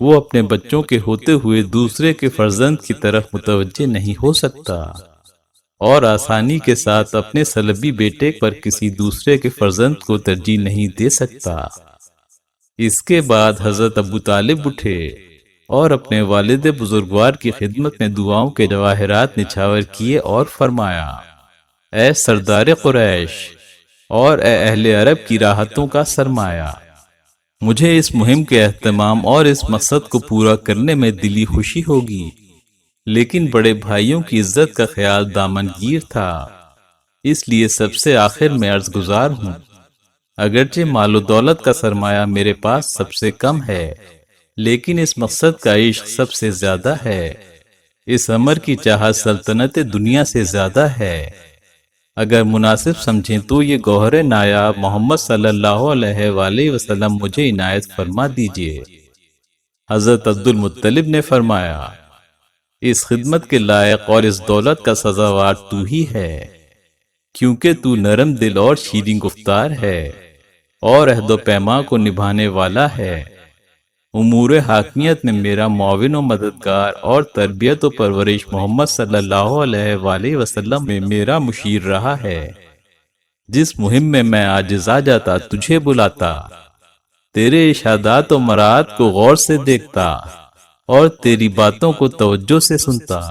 Speaker 2: وہ اپنے بچوں کے ہوتے ہوئے دوسرے کے فرزند کی طرف متوجہ نہیں ہو سکتا، اور آسانی کے ساتھ اپنے سلبی بیٹے پر کسی دوسرے کے فرزند کو ترجیح نہیں دے سکتا۔ اس کے بعد حضرت ابو طالب اٹھے اور اپنے والد بزرگوار کی خدمت میں دعاؤں کے جواہرات نچھاور کیے اور فرمایا، اے سردار قریش اور اے اہل عرب کی راحتوں کا سرمایہ، مجھے اس مہم کے اہتمام اور اس مقصد کو پورا کرنے میں دلی خوشی ہوگی، لیکن بڑے بھائیوں کی عزت کا خیال دامنگیر تھا، اس لیے سب سے آخر میں عرض گزار ہوں۔ اگرچہ مال و دولت کا سرمایہ میرے پاس سب سے کم ہے، لیکن اس مقصد کا عشق سب سے زیادہ ہے، اس امر کی چاہت سلطنت دنیا سے زیادہ ہے۔ اگر مناسب سمجھیں تو یہ گوہر نایاب محمد صلی اللہ علیہ وآلہ وسلم مجھے عنایت فرما دیجئے۔ حضرت عبد المطلب نے فرمایا، اس خدمت کے لائق اور اس دولت کا سزاوار تو ہی ہے، کیونکہ تو نرم دل اور شیریں گفتار ہے اور عہد و پیمان کو نبھانے والا ہے۔ امور حاکمیت میں میرا معاون و مددگار اور تربیت و پرورش محمد صلی اللہ علیہ وآلہ وسلم میں میرا مشیر رہا ہے۔ جس مہم میں میں عاجز آ جاتا تجھے بلاتا، تیرے ارشادات و مراعات کو غور سے دیکھتا اور تیری باتوں کو توجہ سے سنتا،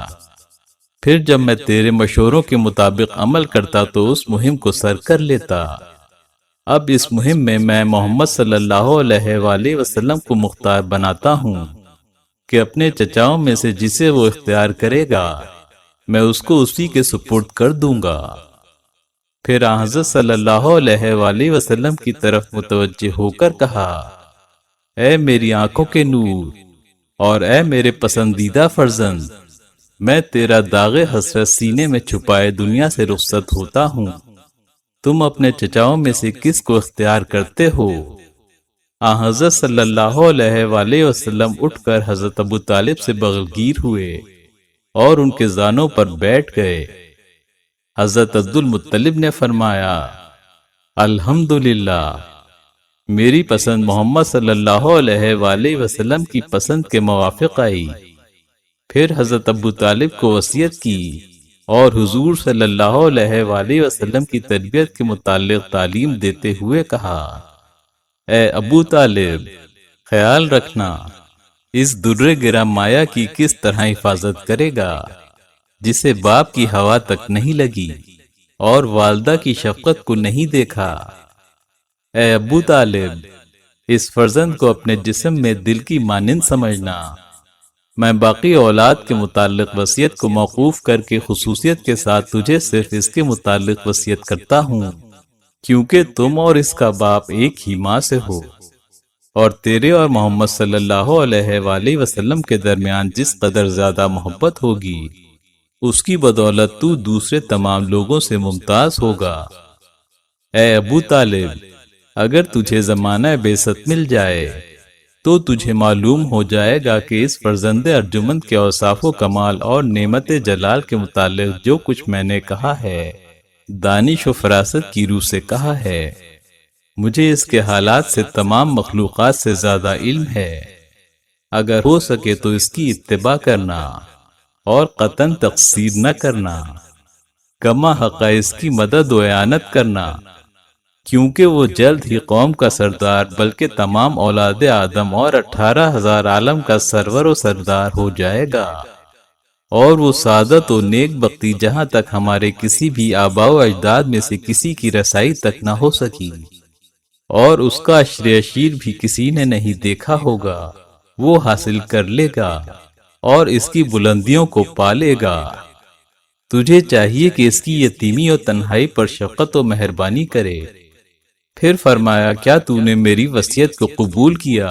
Speaker 2: پھر جب میں تیرے مشوروں کے مطابق عمل کرتا تو اس مہم کو سر کر لیتا۔ اب اس مہم میں میں محمد صلی اللہ علیہ وآلہ وسلم کو مختار بناتا ہوں کہ اپنے چچاؤں میں سے جسے وہ اختیار کرے گا میں اس کو اسی کے سپرد کر دوں گا۔ پھر حضرت صلی اللہ علیہ وآلہ وسلم کی طرف متوجہ ہو کر کہا، اے میری آنکھوں کے نور اور اے میرے پسندیدہ فرزند، میں تیرا داغ حسرت سینے میں چھپائے دنیا سے رخصت ہوتا ہوں، تم اپنے چچاؤں میں سے کس کو اختیار کرتے ہو؟ حضرت صلی اللہ علیہ وآلہ وسلم اٹھ کر حضرت ابو طالب سے بغلگیر ہوئے اور ان کے زانوں پر بیٹھ گئے۔ حضرت عبد المطلب نے فرمایا، الحمدللہ، میری پسند محمد صلی اللہ علیہ وآلہ وسلم کی پسند کے موافق آئی۔ پھر حضرت ابو طالب کو وصیت کی اور حضور صلی اللہ علیہ وآلہ وسلم کی تربیت کے متعلق تعلیم دیتے ہوئے کہا، اے ابو طالب، خیال رکھنا اس در گرہ مایا کی کس طرح حفاظت کرے گا جسے باپ کی ہوا تک نہیں لگی اور والدہ کی شفقت کو نہیں دیکھا۔ اے ابو طالب، اس فرزند کو اپنے جسم میں دل کی مانند سمجھنا۔ میں باقی اولاد کے متعلق وصیت کو موقوف کر کے خصوصیت کے ساتھ تجھے صرف اس کے متعلق وصیت کرتا ہوں کیونکہ تم اور اس کا باپ ایک ہی ماں سے ہو، اور تیرے اور محمد صلی اللہ علیہ وآلہ وسلم کے درمیان جس قدر زیادہ محبت ہوگی اس کی بدولت تو دوسرے تمام لوگوں سے ممتاز ہوگا۔ اے ابو طالب، اگر تجھے زمانہ بعثت مل جائے تو تجھے معلوم ہو جائے گا کہ اس فرزند ارجمند کے اوصاف و کمال اور نعمت جلال کے متعلق جو کچھ میں نے کہا ہے دانش و فراست کی روح سے کہا ہے۔ مجھے اس کے حالات سے تمام مخلوقات سے زیادہ علم ہے، اگر ہو سکے تو اس کی اتباع کرنا اور قطعاً تقصیر نہ کرنا، کما حق اس کی مدد و اعانت کرنا، کیونکہ وہ جلد ہی قوم کا سردار بلکہ تمام اولاد آدم اور 18,000 عالم کا سرور و سردار ہو جائے گا، اور وہ سعادت و نیک بختی جہاں تک ہمارے کسی بھی آباء و اجداد میں سے کسی کی رسائی تک نہ ہو سکی اور اس کا عشر عشیر بھی کسی نے نہیں دیکھا ہوگا، وہ حاصل کر لے گا اور اس کی بلندیوں کو پالے گا۔ تجھے چاہیے کہ اس کی یتیمی اور تنہائی پر شفقت و مہربانی کرے۔ پھر فرمایا، کیا تو نے میری وصیت کو قبول کیا؟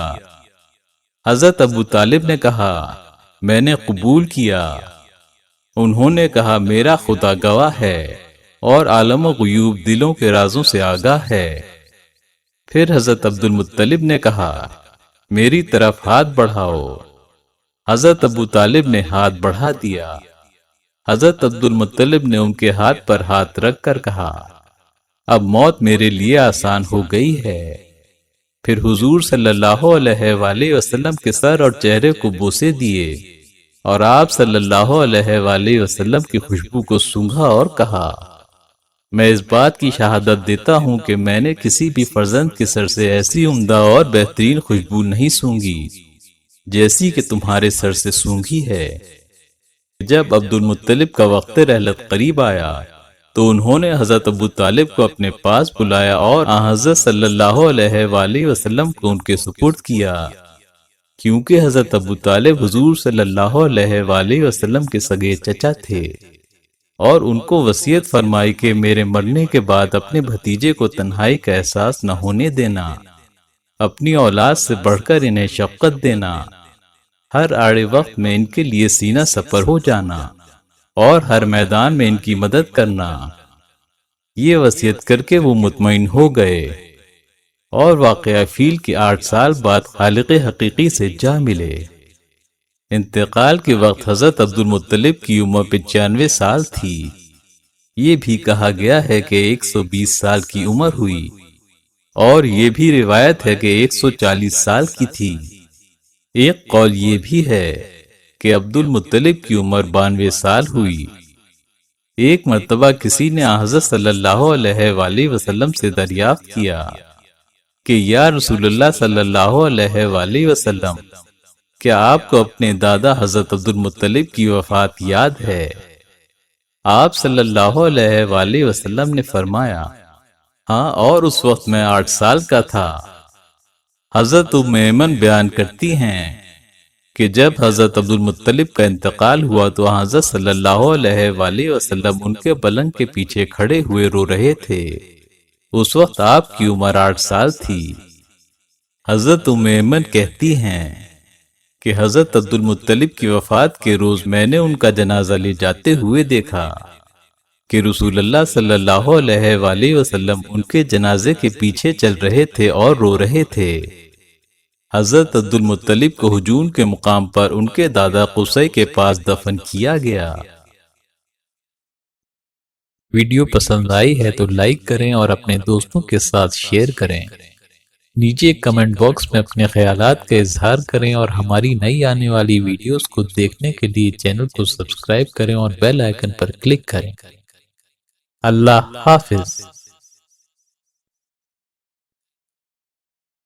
Speaker 2: حضرت ابو طالب نے کہا، میں نے قبول کیا۔ انہوں نے کہا، میرا خدا گواہ ہے اور عالم و غیوب دلوں کے رازوں سے آگاہ ہے۔ پھر حضرت عبد المطلب نے کہا، میری طرف ہاتھ بڑھاؤ۔ حضرت ابو طالب نے ہاتھ بڑھا دیا۔ حضرت عبد المطلب نے ان کے ہاتھ پر ہاتھ رکھ کر کہا، اب موت میرے لیے آسان ہو گئی ہے۔ پھر حضور صلی اللہ علیہ وآلہ وسلم کے سر اور چہرے کو بوسے دیے اور آپ صلی اللہ علیہ وآلہ وسلم کی خوشبو کو سونگھا اور کہا، میں اس بات کی شہادت دیتا ہوں کہ میں نے کسی بھی فرزند کے سر سے ایسی عمدہ اور بہترین خوشبو نہیں سونگھی جیسی کہ تمہارے سر سے سونگھی ہے۔ جب عبد المطلب کا وقت رحلت قریب آیا تو انہوں نے حضرت ابو طالب کو اپنے پاس بلایا اور حضرت صلی اللہ علیہ وآلہ وسلم کو ان کے سپرد کیا، کیونکہ حضرت ابو طالب حضور صلی اللہ علیہ وآلہ وسلم کے سگے چچا تھے، اور ان کو وصیت فرمائی کہ میرے مرنے کے بعد اپنے بھتیجے کو تنہائی کا احساس نہ ہونے دینا، اپنی اولاد سے بڑھ کر انہیں شفقت دینا، ہر آڑے وقت میں ان کے لیے سینہ سپر ہو جانا اور ہر میدان میں ان کی مدد کرنا۔ یہ وصیت کر کے وہ مطمئن ہو گئے اور واقعہ فیل کے 8 سال بعد خالق حقیقی سے جا ملے۔ انتقال کے وقت حضرت عبد المطلب کی عمر 95 سال تھی۔ یہ بھی کہا گیا ہے کہ 120 سال کی عمر ہوئی، اور یہ بھی روایت ہے کہ 140 سال کی تھی۔ ایک قول یہ بھی ہے کہ عبد المطلب کی عمر 92 سال ہوئی۔ ایک مرتبہ کسی نے حضرت صلی اللہ علیہ وآلہ وسلم سے دریافت کیا کہ یا رسول اللہ صلی اللہ علیہ وآلہ وسلم، کیا آپ کو اپنے دادا حضرت عبد المطلب کی وفات یاد ہے؟ آپ صلی اللہ علیہ وآلہ وسلم نے فرمایا، ہاں، اور اس وقت میں 8 سال کا تھا۔ حضرت ام ایمن بیان کرتی ہیں کہ جب حضرت عبد المطلب کا انتقال ہوا تو حضرت صلی اللہ علیہ وآلہ وسلم ان کے پلنگ کے پیچھے کھڑے ہوئے رو رہے تھے۔ اس وقت آپ کی عمر 8 سال تھی۔ حضرت ام ایمن کہتی ہیں کہ حضرت عبد المطلب کی وفات کے روز میں نے ان کا جنازہ لے جاتے ہوئے دیکھا کہ رسول اللہ صلی اللہ علیہ وآلہ وسلم ان کے جنازے کے پیچھے چل رہے تھے اور رو رہے تھے۔ حضرت عبد المطلب کو ہجون کے مقام پر ان کے دادا قصی کے پاس دفن کیا گیا۔
Speaker 1: ویڈیو پسند آئی ہے تو لائک کریں اور اپنے دوستوں کے ساتھ شیئر کریں۔ نیچے کمنٹ باکس میں اپنے خیالات کا اظہار کریں اور ہماری نئی آنے والی ویڈیوز کو دیکھنے کے لیے چینل کو سبسکرائب کریں اور بیل آئیکن پر کلک کریں۔ اللہ حافظ۔